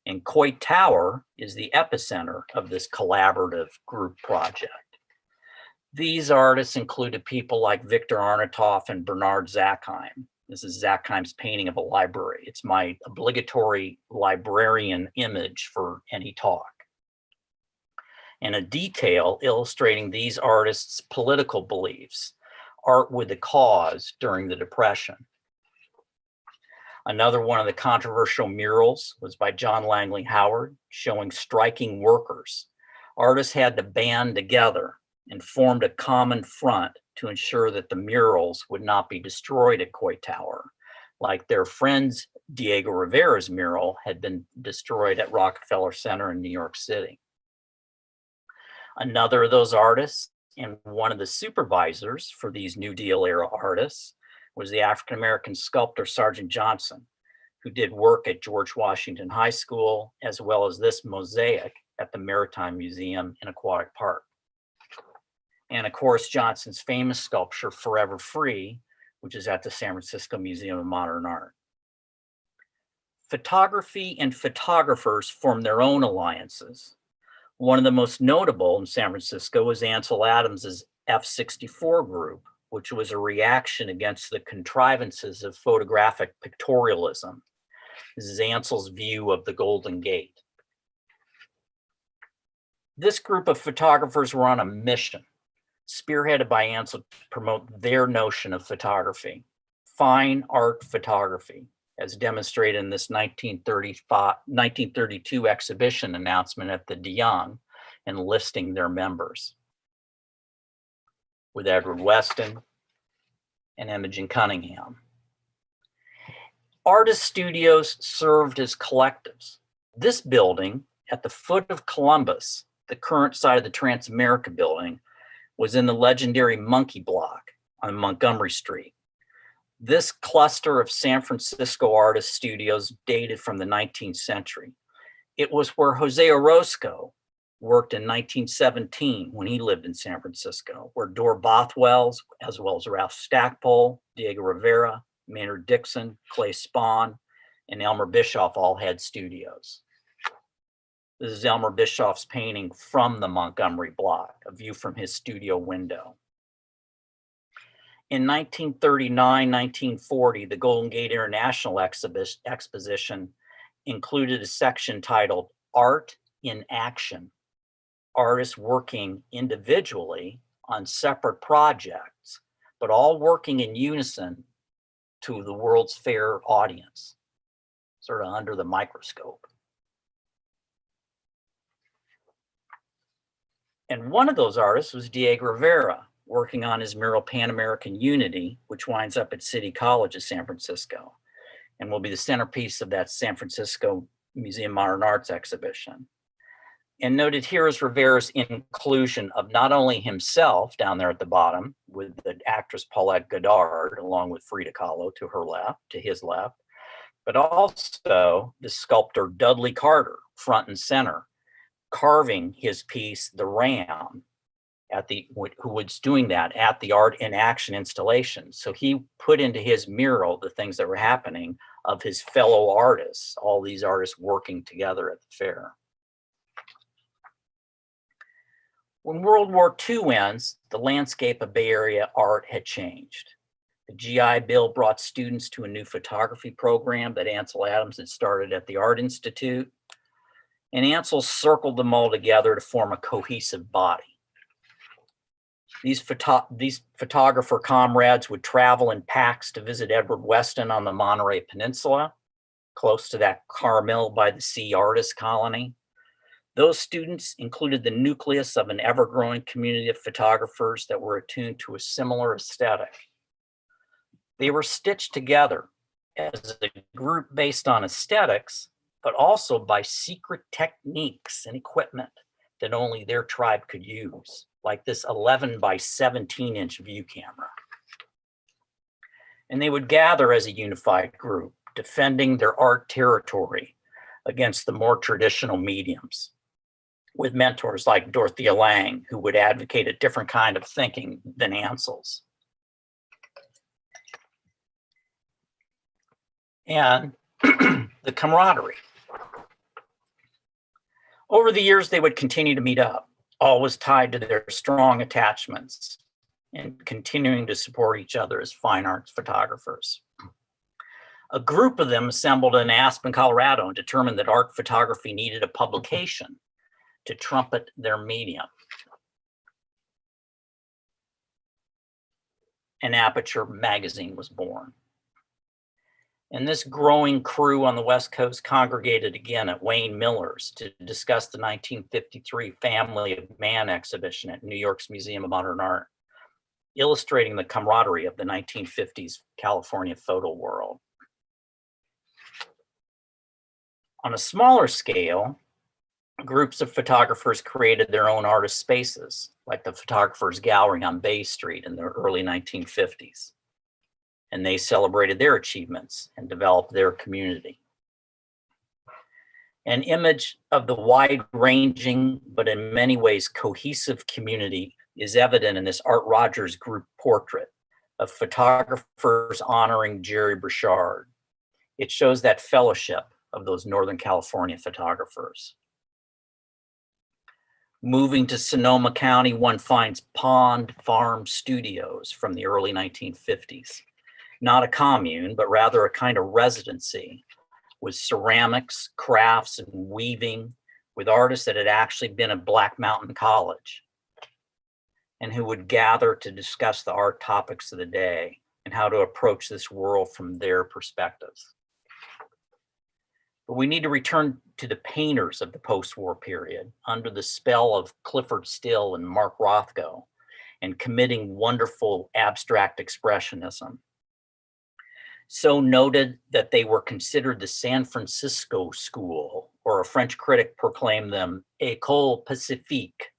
And Coit Tower is the epicenter of this collaborative group project. These artists included people like Victor Arnautoff and Bernard Zackheim. This is Zackheim's painting of a library. It's my obligatory librarian image for any talk. And a detail illustrating these artists' political beliefs, art with a cause during the Depression. Another one of the controversial murals was by John Langley Howard, showing striking workers. Artists had to band together and formed a common front to ensure that the murals would not be destroyed at Coit Tower, like their friends Diego Rivera's mural had been destroyed at Rockefeller Center in New York City. Another of those artists and one of the supervisors for these New Deal era artists was the African-American sculptor Sergeant Johnson, who did work at George Washington High School, as well as this mosaic at the Maritime Museum in Aquatic Park. And of course, Johnson's famous sculpture, Forever Free, which is at the San Francisco Museum of Modern Art. Photography and photographers form their own alliances. One of the most notable in San Francisco was Ansel Adams's F-64 group, which was a reaction against the contrivances of photographic pictorialism. This is Ansel's view of the Golden Gate. This group of photographers were on a mission, spearheaded by Ansel to promote their notion of photography, fine art photography, as demonstrated in this 1932 exhibition announcement at the De Young, and listing their members, with Edward Weston and Imogen Cunningham. Artist studios served as collectives. This building at the foot of Columbus, the current site of the Transamerica building, was in the legendary Monkey Block on Montgomery Street. This cluster of San Francisco artist studios dated from the 19th century. It was where Jose Orozco worked in 1917 when he lived in San Francisco, where Dor Bothwell's, as well as Ralph Stackpole, Diego Rivera, Maynard Dixon, Clay Spahn, and Elmer Bischoff all had studios. This is Elmer Bischoff's painting from the Montgomery Block, a view from his studio window. In 1939-1940, the Golden Gate International Exposition included a section titled Art in Action, artists working individually on separate projects, but all working in unison to the World's Fair audience, sort of under the microscope. And one of those artists was Diego Rivera, working on his mural Pan American Unity, which winds up at City College of San Francisco and will be the centerpiece of that San Francisco Museum of Modern Arts exhibition. And noted here is Rivera's inclusion of not only himself down there at the bottom with the actress Paulette Goddard, along with Frida Kahlo to her left, to his left, but also the sculptor Dudley Carter, front and center, carving his piece, The Ram, who was doing that at the Art in Action installation. So he put into his mural the things that were happening of his fellow artists, all these artists working together at the fair. When World War II ends, the landscape of Bay Area art had changed. The GI Bill brought students to a new photography program that Ansel Adams had started at the Art Institute, and Ansel circled them all together to form a cohesive body. These photographer comrades would travel in packs to visit Edward Weston on the Monterey Peninsula, close to that Carmel by the Sea artist colony. Those students included the nucleus of an ever-growing community of photographers that were attuned to a similar aesthetic. They were stitched together as a group based on aesthetics, but also by secret techniques and equipment that only their tribe could use, like this 11 by 17-inch view camera. And they would gather as a unified group, defending their art territory against the more traditional mediums, with mentors like Dorothea Lange, who would advocate a different kind of thinking than Ansel's. And the camaraderie. Over the years, they would continue to meet up, always tied to their strong attachments and continuing to support each other as fine arts photographers. A group of them assembled in Aspen, Colorado, and determined that art photography needed a publication to trumpet their medium. And Aperture magazine was born. And this growing crew on the West Coast congregated again at Wayne Miller's to discuss the 1953 Family of Man exhibition at New York's Museum of Modern Art, illustrating the camaraderie of the 1950s California photo world. On a smaller scale, groups of photographers created their own artist spaces, like the Photographers Gallery on Bay Street in the early 1950s. And they celebrated their achievements and developed their community. An image of the wide-ranging, but in many ways cohesive community is evident in this Art Rogers group portrait of photographers honoring Jerry Burchard. It shows that fellowship of those Northern California photographers. Moving to Sonoma County, one finds Pond Farm Studios from the early 1950s. Not a commune, but rather a kind of residency with ceramics, crafts, and weaving with artists that had actually been at Black Mountain College and who would gather to discuss the art topics of the day and how to approach this world from their perspectives. But we need to return to the painters of the post-war period under the spell of Clifford Still and Mark Rothko and committing wonderful abstract expressionism. So noted that they were considered the San Francisco school, or a French critic proclaimed them École Pacifique.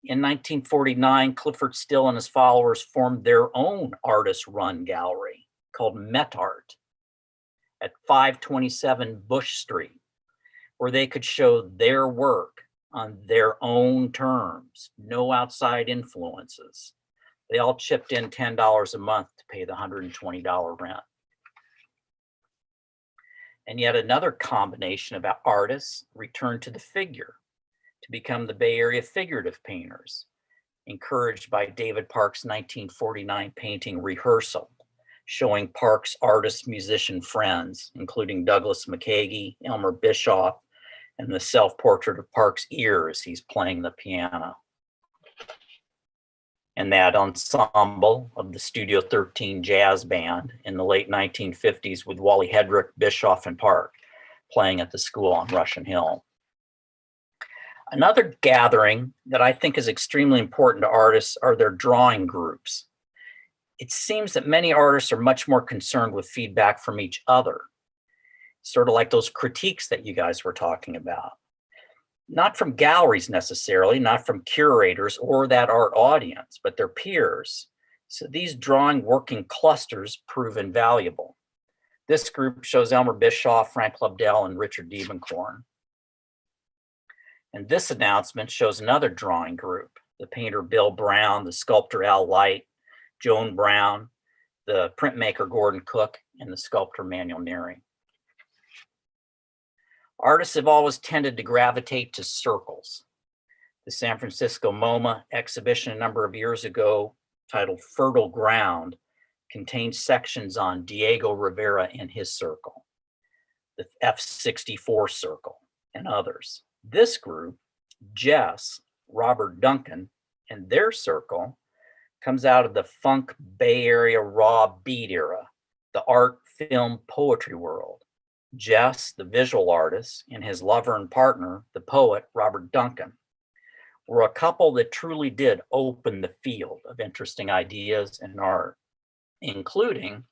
In 1949, Clifford Still and his followers formed their own artist-run gallery called Met Art at 527 Bush Street, where they could show their work on their own terms, no outside influences. They all chipped in $10 a month to pay the $120 rent. And yet another combination of artists returned to the figure to become the Bay Area figurative painters, encouraged by David Park's 1949 painting Rehearsal, showing Park's artist-musician friends, including Douglas McKagy, Elmer Bischoff, and the self-portrait of Park's ear as he's playing the piano. And that ensemble of the Studio 13 jazz band in the late 1950s with Wally Hedrick, Bischoff, and Park playing at the school on Russian Hill. Another gathering that I think is extremely important to artists are their drawing groups. It seems that many artists are much more concerned with feedback from each other, sort of like those critiques that you guys were talking about. Not from galleries necessarily, not from curators or that art audience, but their peers. So these drawing working clusters prove invaluable. This group shows Elmer Bischoff, Frank Lobdell, and Richard Diebenkorn. And this announcement shows another drawing group, the painter Bill Brown, the sculptor Al Light, Joan Brown, the printmaker Gordon Cook, and the sculptor Manuel Neary. Artists have always tended to gravitate to circles. The San Francisco MoMA exhibition a number of years ago, titled Fertile Ground, contains sections on Diego Rivera and his circle, the F64 circle, and others. This group, Jess, Robert Duncan, and their circle comes out of the funk Bay Area raw beat era, the art, film, poetry world. Jess, the visual artist, and his lover and partner, the poet, Robert Duncan, were a couple that truly did open the field of interesting ideas and art, including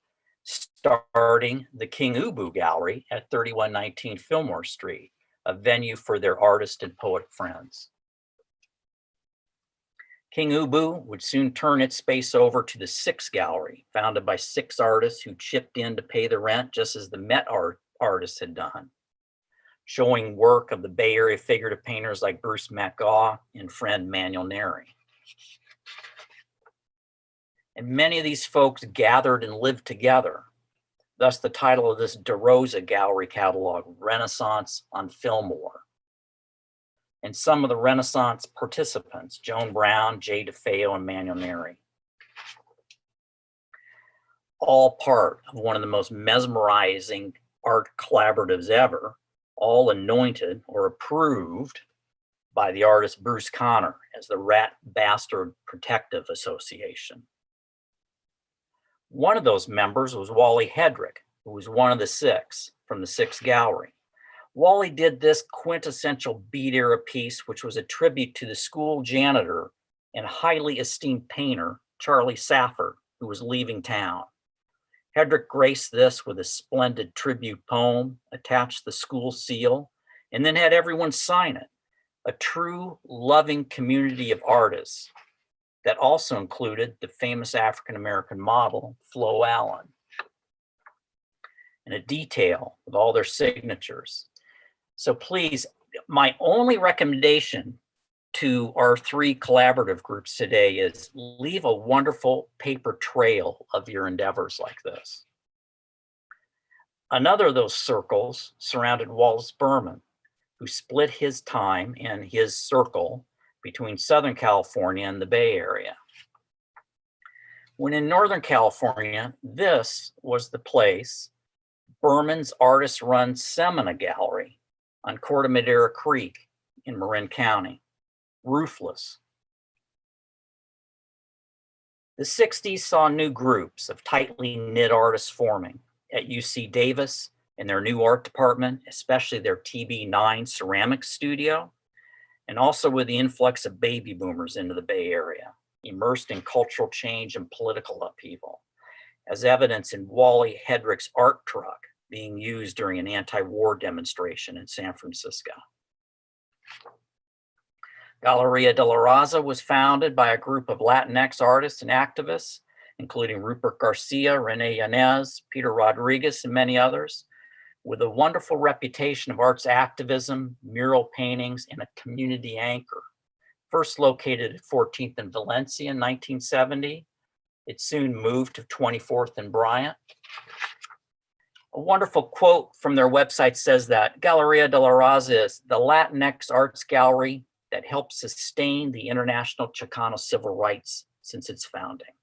starting the King Ubu Gallery at 3119 Fillmore Street, a venue for their artist and poet friends. King Ubu would soon turn its space over to the Six Gallery, founded by 6 artists who chipped in to pay the rent, just as the Met artists had done, showing work of the Bay Area figurative painters like Bruce McGaw and friend Manuel Neary. And many of these folks gathered and lived together. Thus the title of this De Rosa Gallery catalog, Renaissance on Fillmore. and some of the Renaissance participants, Joan Brown, Jay DeFeo, and Manuel Neri. All part of one of the most mesmerizing art collaboratives ever, all anointed or approved by the artist Bruce Connor as the Rat Bastard Protective Association. One of those members was Wally Hedrick, who was one of the six from the Six Gallery. Wally did this quintessential beat era piece, which was a tribute to the school janitor and highly esteemed painter, Charlie Safford, who was leaving town. Hedrick graced this with a splendid tribute poem, attached the school seal, and then had everyone sign it. A true, loving community of artists that also included the famous African-American model, Flo Allen, and a detail of all their signatures. So please, my only recommendation to our three collaborative groups today is leave a wonderful paper trail of your endeavors like this. Another of those circles surrounded Wallace Berman, who split his time and his circle between Southern California and the Bay Area. When in Northern California, this was the place, Berman's artist-run Semina Gallery on Corte Madera Creek in Marin County, roofless. The 60s saw new groups of tightly knit artists forming at UC Davis in their new art department, especially their TB9 ceramic studio, and also with the influx of baby boomers into the Bay Area, immersed in cultural change and political upheaval, as evidence in Wally Hedrick's art truck being used during an anti-war demonstration in San Francisco. Galleria De La Raza was founded by a group of Latinx artists and activists, including Rupert Garcia, Rene Yanez, Peter Rodriguez, and many others, with a wonderful reputation of arts activism, mural paintings, and a community anchor. First located at 14th and Valencia in 1970, it soon moved to 24th and Bryant. A wonderful quote from their website says that Galleria De La Raza is the Latinx arts gallery that helped sustain the international Chicano civil rights since its founding.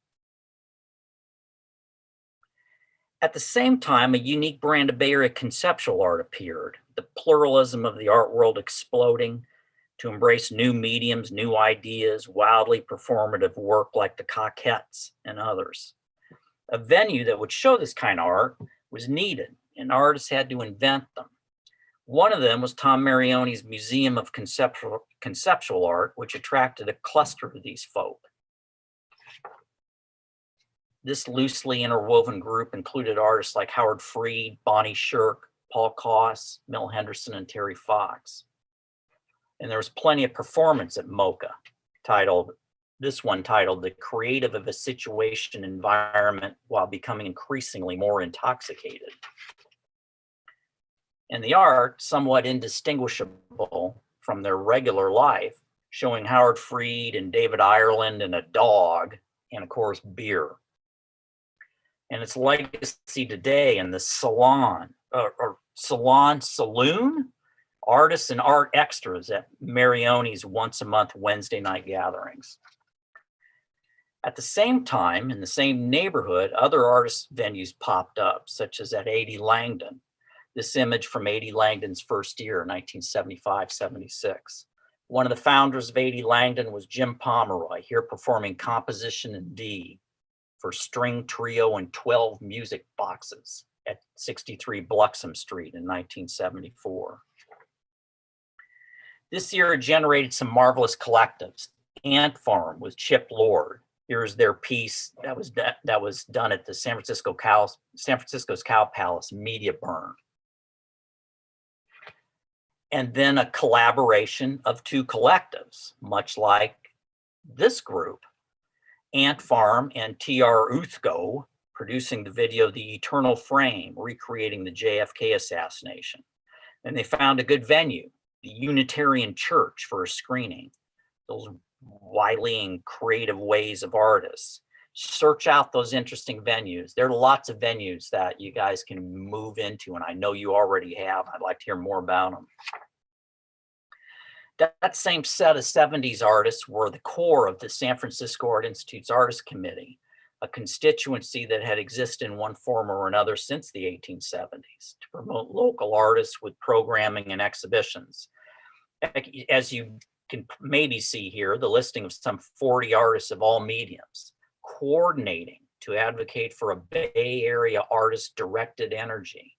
At the same time, a unique brand of Bay Area conceptual art appeared, the pluralism of the art world exploding to embrace new mediums, new ideas, wildly performative work like the Coquettes and others. A venue that would show this kind of art was needed, and artists had to invent them. One of them was Tom Marione's Museum of Conceptual Art, which attracted a cluster of these folk. This loosely interwoven group included artists like Howard Freed, Bonnie Shirk, Paul Koss, Mel Henderson, and Terry Fox. And there was plenty of performance at MoCA, titled The Creative of a Situation Environment While Becoming Increasingly More Intoxicated. And the art, somewhat indistinguishable from their regular life, showing Howard Freed and David Ireland and a dog, and of course, beer. And its legacy today in the saloon, artists and art extras at Marione's once-a-month Wednesday night gatherings. At the same time, in the same neighborhood, other artist venues popped up, such as at 80 Langdon. This image from 80 Langdon's first year, 1975-76. One of the founders of 80 Langdon was Jim Pomeroy, here performing composition in D for string trio and 12 music boxes at 63 Bluxom Street in 1974. This year generated some marvelous collectives. Ant Farm with Chip Lord. Here's their piece that was done at the San Francisco's Cow Palace, Media Burn. And then a collaboration of two collectives, much like this group. Ant Farm and T.R. Uthgo producing the video The Eternal Frame, recreating the JFK assassination. And they found a good venue, the Unitarian Church, for a screening. Those wily and creative ways of artists. Search out those interesting venues. There are lots of venues that you guys can move into, and I know you already have. I'd like to hear more about them. That same set of 70s artists were the core of the San Francisco Art Institute's Artist Committee, a constituency that had existed in one form or another since the 1870s to promote local artists with programming and exhibitions. As you can maybe see here, the listing of some 40 artists of all mediums, coordinating to advocate for a Bay Area artist-directed energy.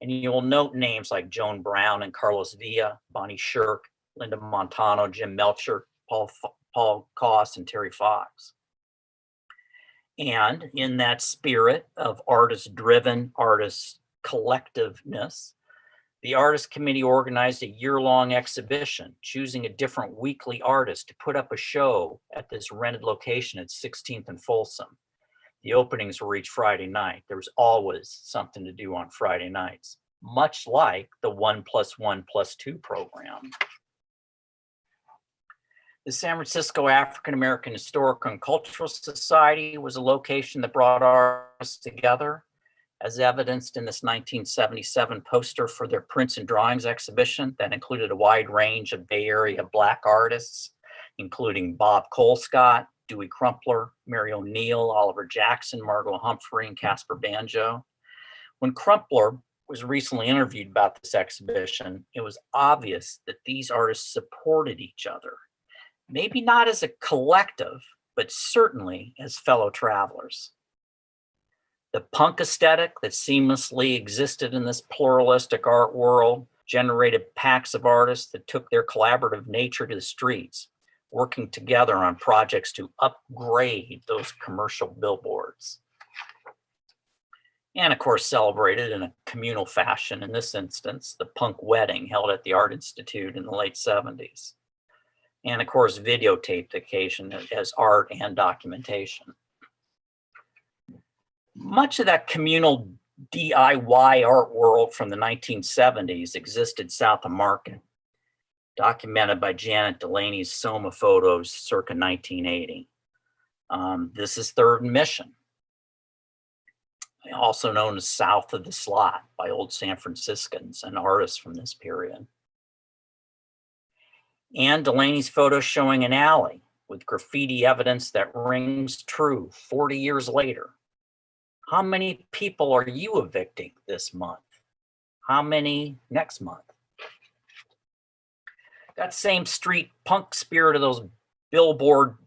And you'll note names like Joan Brown and Carlos Villa, Bonnie Shirk, Linda Montano, Jim Melcher, Paul Koss, and Terry Fox. And in that spirit of artist-driven, artist collectiveness, the Artist Committee organized a year-long exhibition, choosing a different weekly artist to put up a show at this rented location at 16th and Folsom. The openings were each Friday night. There was always something to do on Friday nights, much like the 1+1+2 program. The San Francisco African American Historical and Cultural Society was a location that brought artists together, as evidenced in this 1977 poster for their prints and drawings exhibition that included a wide range of Bay Area Black artists, including Bob Colescott, Dewey Crumpler, Mary O'Neill, Oliver Jackson, Margot Humphrey, and Casper Banjo. When Crumpler was recently interviewed about this exhibition, it was obvious that these artists supported each other, maybe not as a collective, but certainly as fellow travelers. The punk aesthetic that seamlessly existed in this pluralistic art world generated packs of artists that took their collaborative nature to the streets, working together on projects to upgrade those commercial billboards. And of course, celebrated in a communal fashion, in this instance, the punk wedding held at the Art Institute in the late 70s. And of course, videotaped occasion as art and documentation. Much of that communal DIY art world from the 1970s existed south of Market, documented by Janet Delaney's Soma photos circa 1980. This is Third and Mission, also known as South of the Slot by old San Franciscans and artists from this period. And Delaney's photos showing an alley with graffiti evidence that rings true 40 years later. How many people are you evicting this month? How many next month? That same street punk spirit of those billboards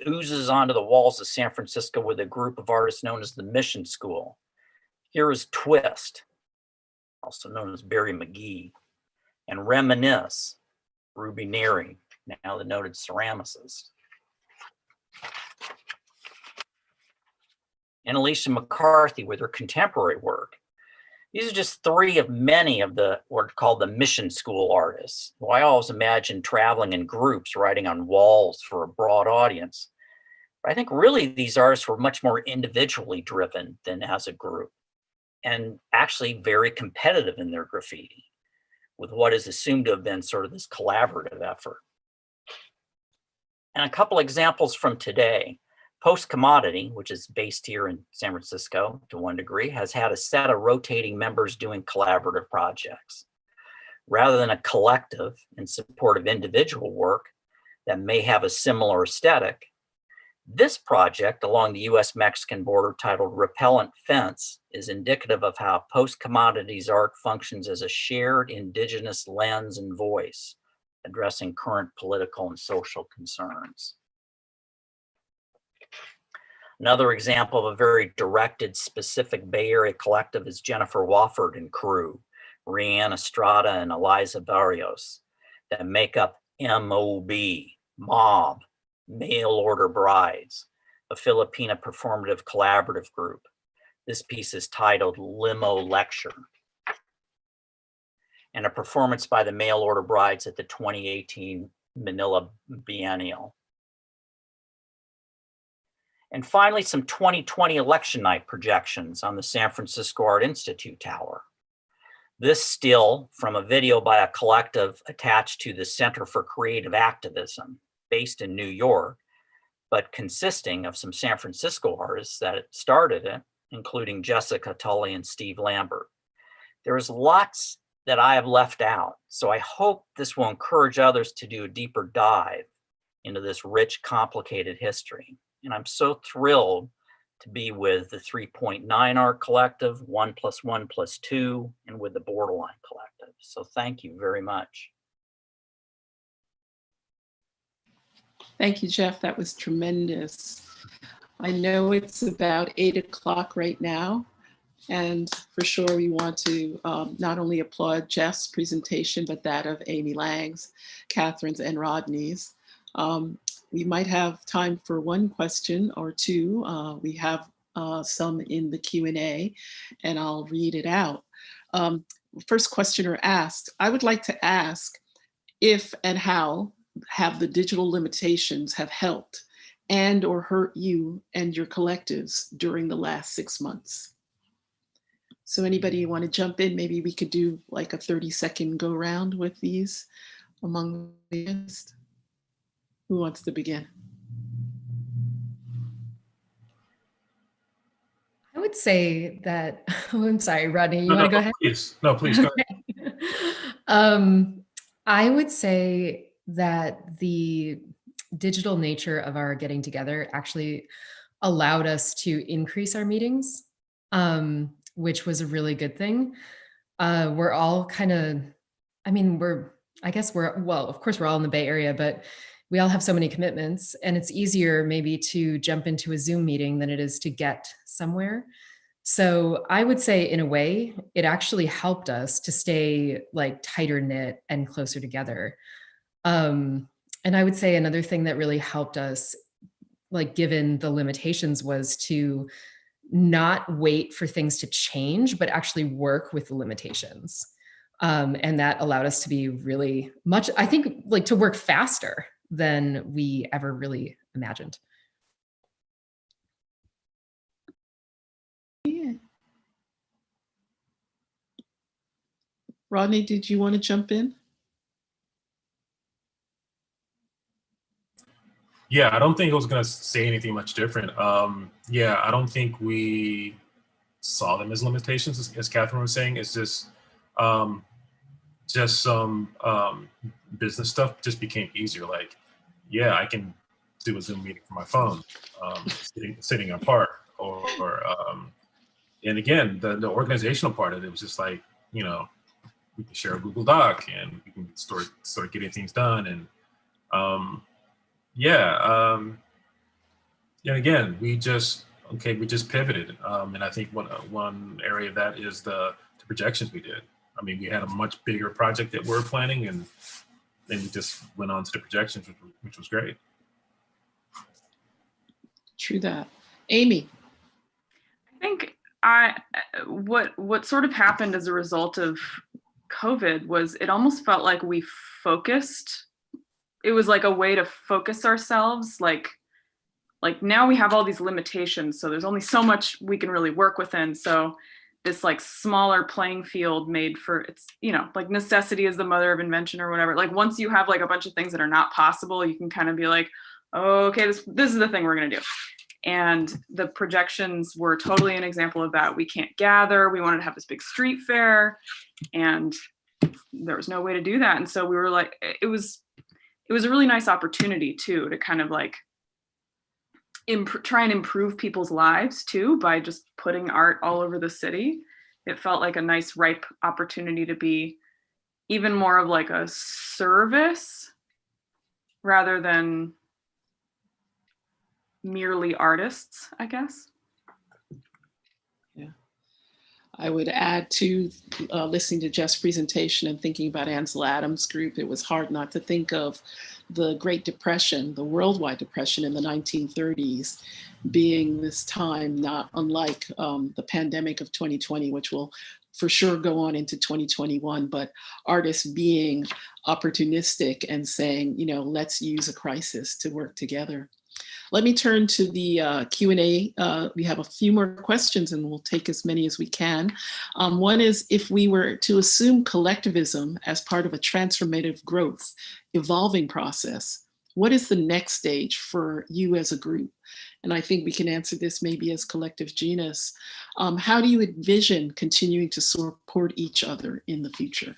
oozes onto the walls of San Francisco with a group of artists known as the Mission School. Here is Twist, also known as Barry McGee, and Reminisce, Ruby Neary, now the noted ceramicist, and Alicia McCarthy with her contemporary work. These are just three of many of the what are called the Mission School artists, who I always imagine traveling in groups, writing on walls for a broad audience. But I think really these artists were much more individually driven than as a group, and actually very competitive in their graffiti, with what is assumed to have been sort of this collaborative effort. And a couple examples from today. Post Commodity, which is based here in San Francisco to one degree, has had a set of rotating members doing collaborative projects. Rather than a collective in support of individual work that may have a similar aesthetic, this project along the US-Mexican border titled Repellent Fence is indicative of how Post Commodities art functions as a shared indigenous lens and voice, addressing current political and social concerns. Another example of a very directed, specific Bay Area collective is Jennifer Wofford and crew, Rihanna Estrada and Eliza Barrios, that make up MOB, Mob, Mail Order Brides, a Filipina performative collaborative group. This piece is titled Limo Lecture, and a performance by the Mail Order Brides at the 2018 Manila Biennial. And finally, some 2020 election night projections on the San Francisco Art Institute Tower. This still from a video by a collective attached to the Center for Creative Activism, based in New York, but consisting of some San Francisco artists that started it, including Jessica Tully and Steve Lambert. There is lots that I have left out. So I hope this will encourage others to do a deeper dive into this rich, complicated history. And I'm so thrilled to be with the 3.9 Art Collective, 1+1+2, and with the Borderline Collective. So thank you very much. Thank you, Jeff. That was tremendous. I know it's about 8 o'clock right now. And for sure, we want to not only applaud Jeff's presentation, but that of Amy Lang's, Catherine's, and Rodney's. We might have time for one question or two. We have some in the Q&A, and I'll read it out. First questioner asked, I would like to ask if and how have the digital limitations have helped and or hurt you and your collectives during the last 6 months? So anybody want to jump in? Maybe we could do like a 30-second go round with these among the list. Who wants to begin? I would say that, oh, I'm sorry, Rodney, you want to go ahead? Please. No, please go ahead. I would say that the digital nature of our getting together actually allowed us to increase our meetings. Which was a really good thing. We're all kind of, I mean, well, of course we're all in the Bay Area, but we all have so many commitments, and it's easier maybe to jump into a Zoom meeting than it is to get somewhere. So I would say in a way, it actually helped us to stay like tighter knit and closer together. And I would say another thing that really helped us, like given the limitations, was to not wait for things to change, but actually work with the limitations. And that allowed us to be really much, I think, like to work faster than we ever really imagined. Yeah. Rodney, did you want to jump in? Yeah, I don't think I was going to say anything much different. Yeah, I don't think we saw them as limitations, as Catherine was saying. It's just some business stuff just became easier. Like, yeah, I can do a Zoom meeting from my phone, sitting apart. And again, the organizational part of it was just like, you know, we can share a Google Doc and we can start getting things done. And and again, we just pivoted. And I think one area of that is the projections we did. I mean, we had a much bigger project that we're planning, and then we just went on to the projections, which was great. True that. Amy. I think what sort of happened as a result of COVID was it almost felt like we focused. It was like a way to focus ourselves. Like now we have all these limitations, so there's only so much we can really work within. So this like smaller playing field made for, it's, you know, like necessity is the mother of invention or whatever. Like once you have like a bunch of things that are not possible, you can kind of be like, oh, okay, this is the thing we're gonna do. And the projections were totally an example of that. We can't gather. We wanted to have this big street fair, and there was no way to do that. And so we were like, it was a really nice opportunity too, to kind of like try and improve people's lives too, by just putting art all over the city. It felt like a nice ripe opportunity to be even more of like a service rather than merely artists, I guess. Yeah, I would add to listening to Jeff's presentation and thinking about Ansel Adams' group, it was hard not to think of the Great Depression, the worldwide depression in the 1930s, being this time not unlike the pandemic of 2020, which will for sure go on into 2021, but artists being opportunistic and saying, you know, let's use a crisis to work together. Let me turn to the Q&A. We have a few more questions and we'll take as many as we can. One is, if we were to assume collectivism as part of a transformative growth, evolving process, what is the next stage for you as a group? And I think we can answer this maybe as Collective Genus. How do you envision continuing to support each other in the future?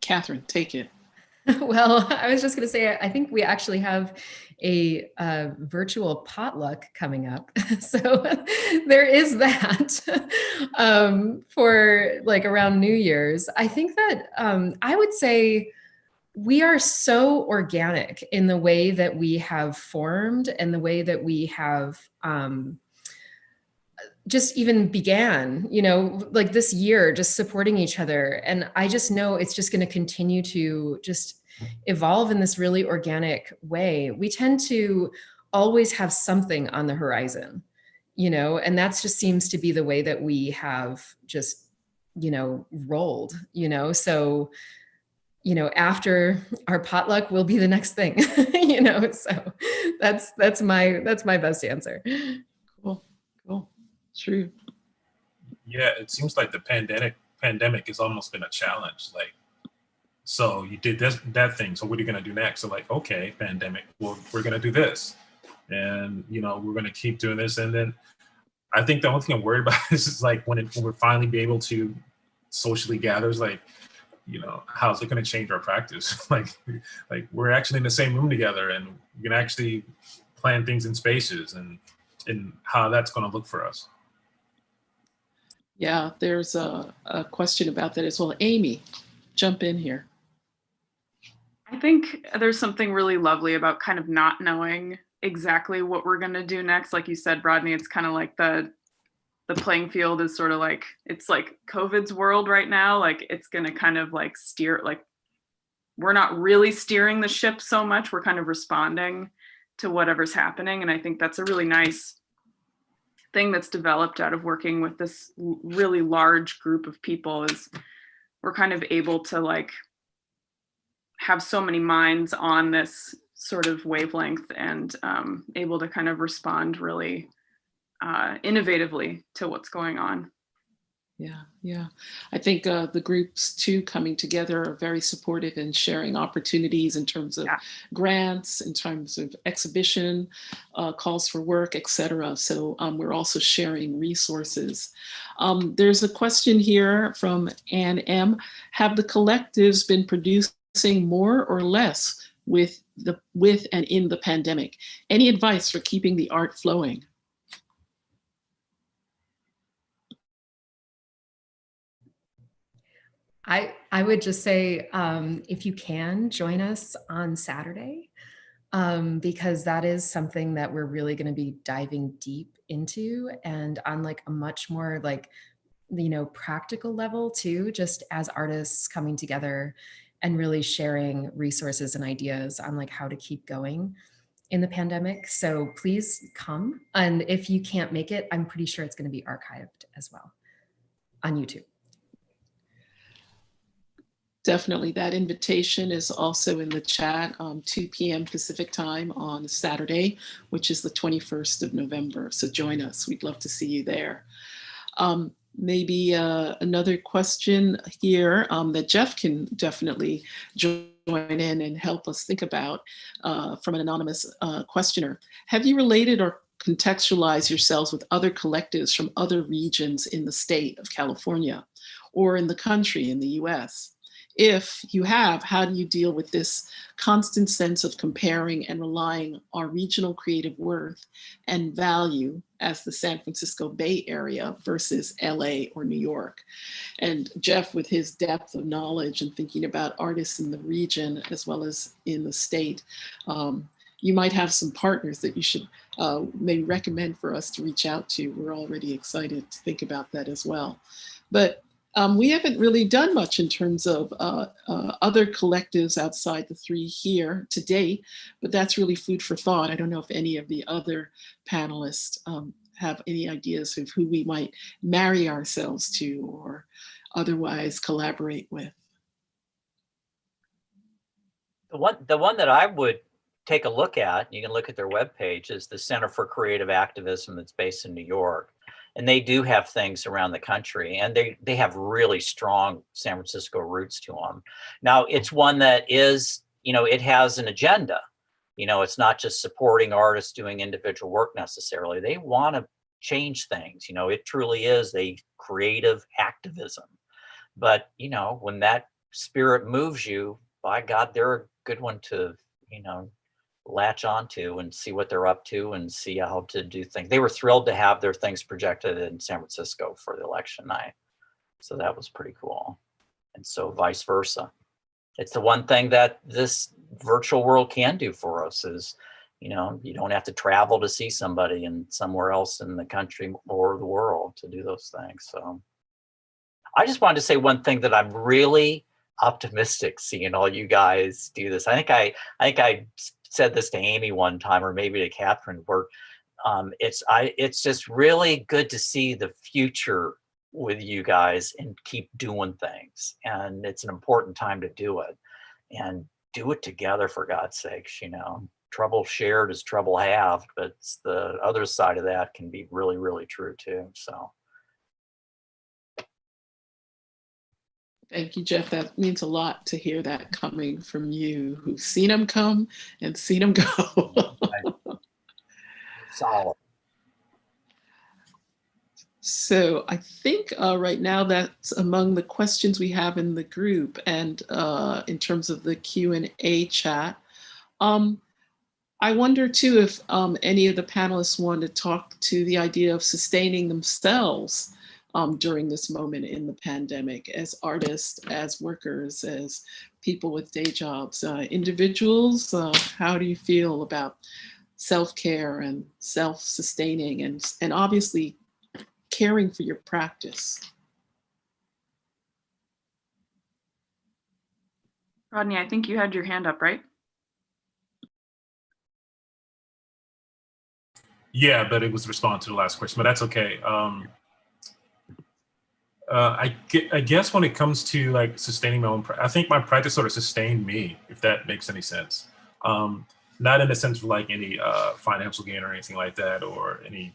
Catherine, take it. Well, I was just going to say, I think we actually have a virtual potluck coming up. So there is that for like around New Year's. I think that I would say we are so organic in the way that we have formed and the way that we have just even began, you know, like this year, just supporting each other. And I just know it's just going to continue to just evolve in this really organic way. We tend to always have something on the horizon, you know, and that just seems to be the way that we have just, you know, rolled, you know, so, you know, after our potluck will be the next thing, you know, so that's my best answer. Cool. True. Yeah, it seems like the pandemic has almost been a challenge. Like, so you did that thing. So what are you going to do next? So like, okay, pandemic, well, we're going to do this. And, you know, we're going to keep doing this. And then I think the only thing I'm worried about is like when we're finally be able to socially gather, is like, you know, how's it going to change our practice? like we're actually in the same room together and we can actually plan things in spaces and how that's going to look for us. Yeah, there's a question about that as well. Amy, jump in here. I think there's something really lovely about kind of not knowing exactly what we're going to do next. Like you said, Rodney, it's kind of like the playing field is sort of like, it's like COVID's world right now. Like it's going to kind of like steer, like we're not really steering the ship so much. We're kind of responding to whatever's happening. And I think that's a really nice thing that's developed out of working with this really large group of people, is we're kind of able to like have so many minds on this sort of wavelength and able to kind of respond really innovatively to what's going on. Yeah. I think the groups too coming together are very supportive in sharing opportunities in terms of grants, in terms of exhibition, calls for work, etc. So we're also sharing resources. There's a question here from Ann M. Have the collectives been producing more or less with and in the pandemic? Any advice for keeping the art flowing? I would just say, if you can, join us on Saturday, because that is something that we're really going to be diving deep into, and on like a much more like, you know, practical level too, just as artists coming together and really sharing resources and ideas on like how to keep going in the pandemic. So please come. And if you can't make it, I'm pretty sure it's going to be archived as well on YouTube. Definitely. That invitation is also in the chat, 2 p.m. Pacific time on Saturday, which is the 21st of November. So join us. We'd love to see you there. Maybe another question here that Jeff can definitely join in and help us think about from an anonymous questioner. Have you related or contextualized yourselves with other collectives from other regions in the state of California or in the country, in the US? If you have, how do you deal with this constant sense of comparing and relying on regional creative worth and value as the San Francisco Bay Area versus LA or New York? And Jeff, with his depth of knowledge and thinking about artists in the region as well as in the state, you might have some partners that you should maybe recommend for us to reach out to. We're already excited to think about that as well. But we haven't really done much in terms of other collectives outside the three here to date, but that's really food for thought. I don't know if any of the other panelists have any ideas of who we might marry ourselves to or otherwise collaborate with. The one that I would take a look at, you can look at their webpage, is the Center for Creative Activism that's based in New York. And they do have things around the country, and they have really strong San Francisco roots to them. Now, it's one that is, it has an agenda. It's not just supporting artists doing individual work necessarily. They want to change things. It truly is a creative activism. But, when that spirit moves you, by God, they're a good one to, latch onto and see what they're up to and see how to do things. They were thrilled to have their things projected in San Francisco for the election night. So that was pretty cool. And so vice versa. It's the one thing that this virtual world can do for us is, you don't have to travel to see somebody in somewhere else in the country or the world to do those things. So I just wanted to say one thing that I'm really optimistic seeing all you guys do this. I think I said this to Amy one time, or maybe to Catherine, where it's just really good to see the future with you guys and keep doing things. And it's an important time to do it, and do it together, for God's sakes. Trouble shared is trouble halved, but the other side of that can be really, really true too. So. Thank you, Jeff. That means a lot to hear that coming from you, who've seen them come and seen them go. Solid. So I think right now that's among the questions we have in the group, and in terms of the Q&A chat. I wonder too if any of the panelists want to talk to the idea of sustaining themselves during this moment in the pandemic, as artists, as workers, as people with day jobs, individuals. How do you feel about self-care and self-sustaining and obviously caring for your practice? Rodney, I think you had your hand up, right? Yeah, but it was response to the last question, but that's okay. I guess when it comes to like sustaining my own, I think my practice sort of sustained me, if that makes any sense. Not in the sense of like any financial gain or anything like that, or any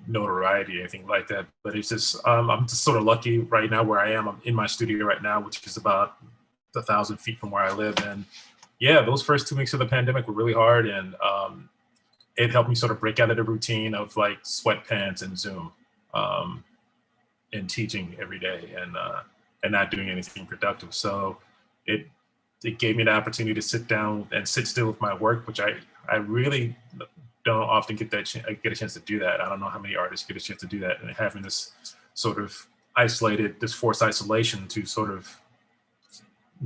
notoriety or anything like that. But it's just, I'm just sort of lucky right now where I am. I'm in my studio right now, which is about 1,000 feet from where I live. And yeah, those first 2 weeks of the pandemic were really hard. And it helped me sort of break out of the routine of like sweatpants and Zoom. And teaching every day and not doing anything productive. So it gave me the opportunity to sit down and sit still with my work, which I really don't often get a chance to do that. I don't know how many artists get a chance to do that, and having this sort of this forced isolation to sort of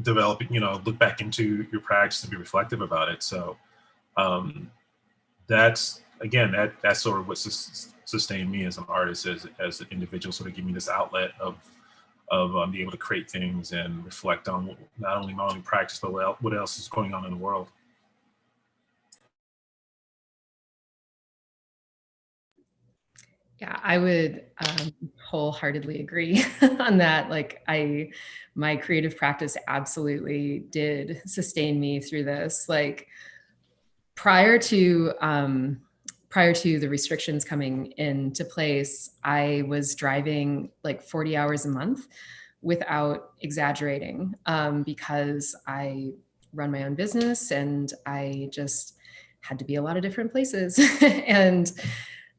develop, look back into your practice and be reflective about it. So that's sort of what sustained me as an artist, as an individual, sort of give me this outlet of being able to create things and reflect on not only my own practice, but what else is going on in the world. Yeah, I would wholeheartedly agree on that. Like my creative practice absolutely did sustain me through this. Like prior to the restrictions coming into place, I was driving like 40 hours a month without exaggerating, because I run my own business and I just had to be a lot of different places. And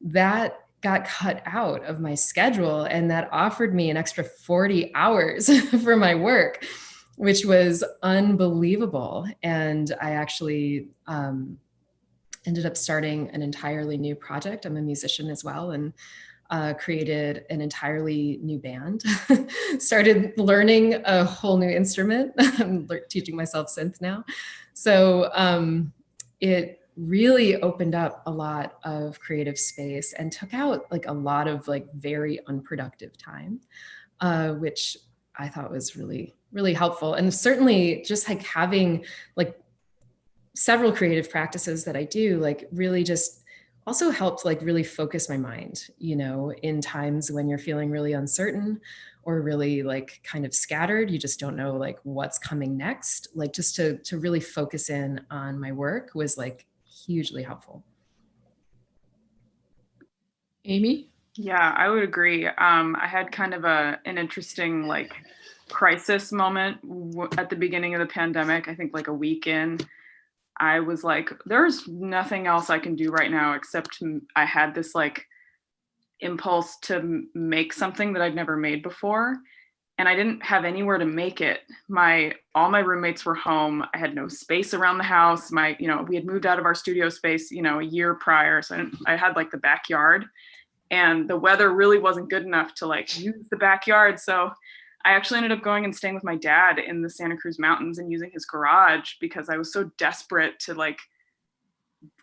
that got cut out of my schedule, and that offered me an extra 40 hours for my work, which was unbelievable. And I actually ended up starting an entirely new project. I'm a musician as well, and created an entirely new band, started learning a whole new instrument. I'm teaching myself synth now. So it really opened up a lot of creative space and took out like a lot of like very unproductive time, which I thought was really, really helpful. And certainly just like having like several creative practices that I do, like really just also helped like really focus my mind, in times when you're feeling really uncertain or really like kind of scattered, you just don't know like what's coming next. Like just to really focus in on my work was like hugely helpful. Amy? Yeah, I would agree. I had kind of an interesting like crisis moment at the beginning of the pandemic. I think like a week in, I was like, there's nothing else I can do right now except I had this like impulse to make something that I'd never made before. And I didn't have anywhere to make it. All my roommates were home. I had no space around the house. We had moved out of our studio space, a year prior. So I had like the backyard, and the weather really wasn't good enough to like use the backyard. So I actually ended up going and staying with my dad in the Santa Cruz Mountains and using his garage because I was so desperate to like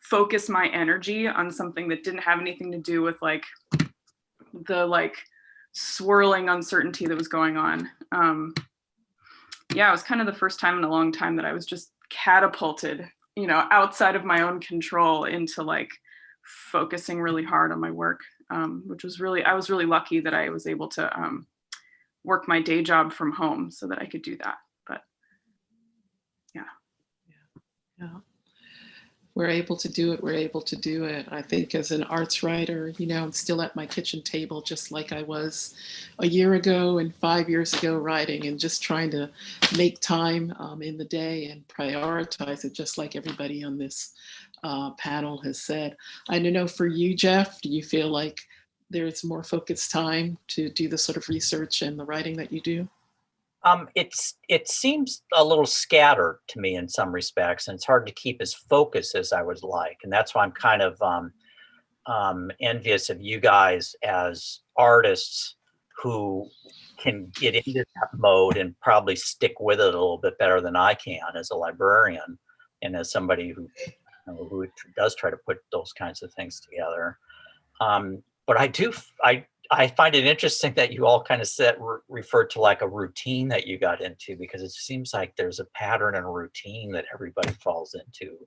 focus my energy on something that didn't have anything to do with like the like swirling uncertainty that was going on. Yeah, it was kind of the first time in a long time that I was just catapulted, outside of my own control into like focusing really hard on my work, which was I was really lucky that I was able to work my day job from home so that I could do that. But yeah. We're able to do it. I think as an arts writer, I'm still at my kitchen table, just like I was a year ago and 5 years ago writing, and just trying to make time in the day and prioritize it, just like everybody on this panel has said. I don't know, for you, Jeff, do you feel like there's more focused time to do the sort of research and the writing that you do? It seems a little scattered to me in some respects, and it's hard to keep as focused as I would like. And that's why I'm kind of envious of you guys as artists who can get into that mode and probably stick with it a little bit better than I can as a librarian and as somebody who does try to put those kinds of things together. But I find it interesting that you all kind of referred to like a routine that you got into, because it seems like there's a pattern and a routine that everybody falls into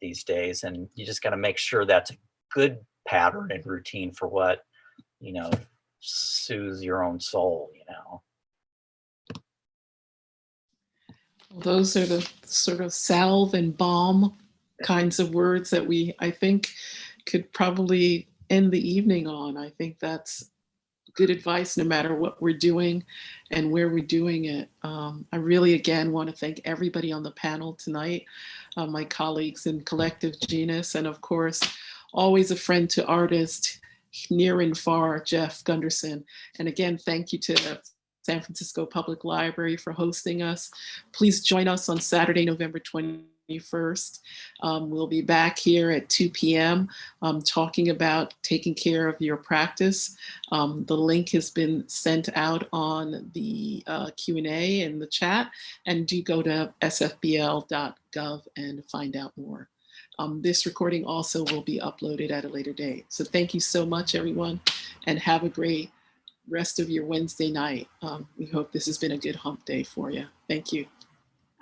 these days. And you just got to make sure that's a good pattern and routine for what, soothes your own soul, Well, those are the sort of salve and balm kinds of words that I think, could probably end the evening on. I think that's good advice no matter what we're doing and where we're doing it. I really, again, want to thank everybody on the panel tonight, my colleagues in Collective Genus, and of course, always a friend to artists near and far, Jeff Gunderson. And again, thank you to San Francisco Public Library for hosting us. Please join us on Saturday, November 21st. We'll be back here at 2 p.m. Talking about taking care of your practice. The link has been sent out on the Q&A in the chat, and do go to sfbl.gov and find out more. This recording also will be uploaded at a later date. So thank you so much, everyone, and have a great rest of your Wednesday night. We hope this has been a good hump day for you. Thank you.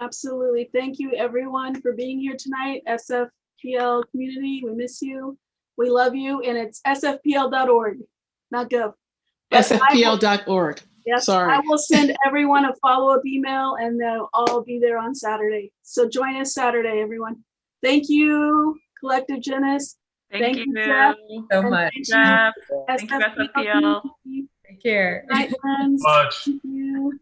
Absolutely. Thank you, everyone, for being here tonight. SFPL community, we miss you. We love you. And it's sfpl.org, not gov. sfpl.org. Yes, sorry. I will send everyone a follow-up email, and they'll all be there on Saturday. So join us Saturday, everyone. Thank you, Collective Genus. Thank you Jeff. So much. Jeff. Thank you, SFPL. Take care. Night, friends. Much. Thank you.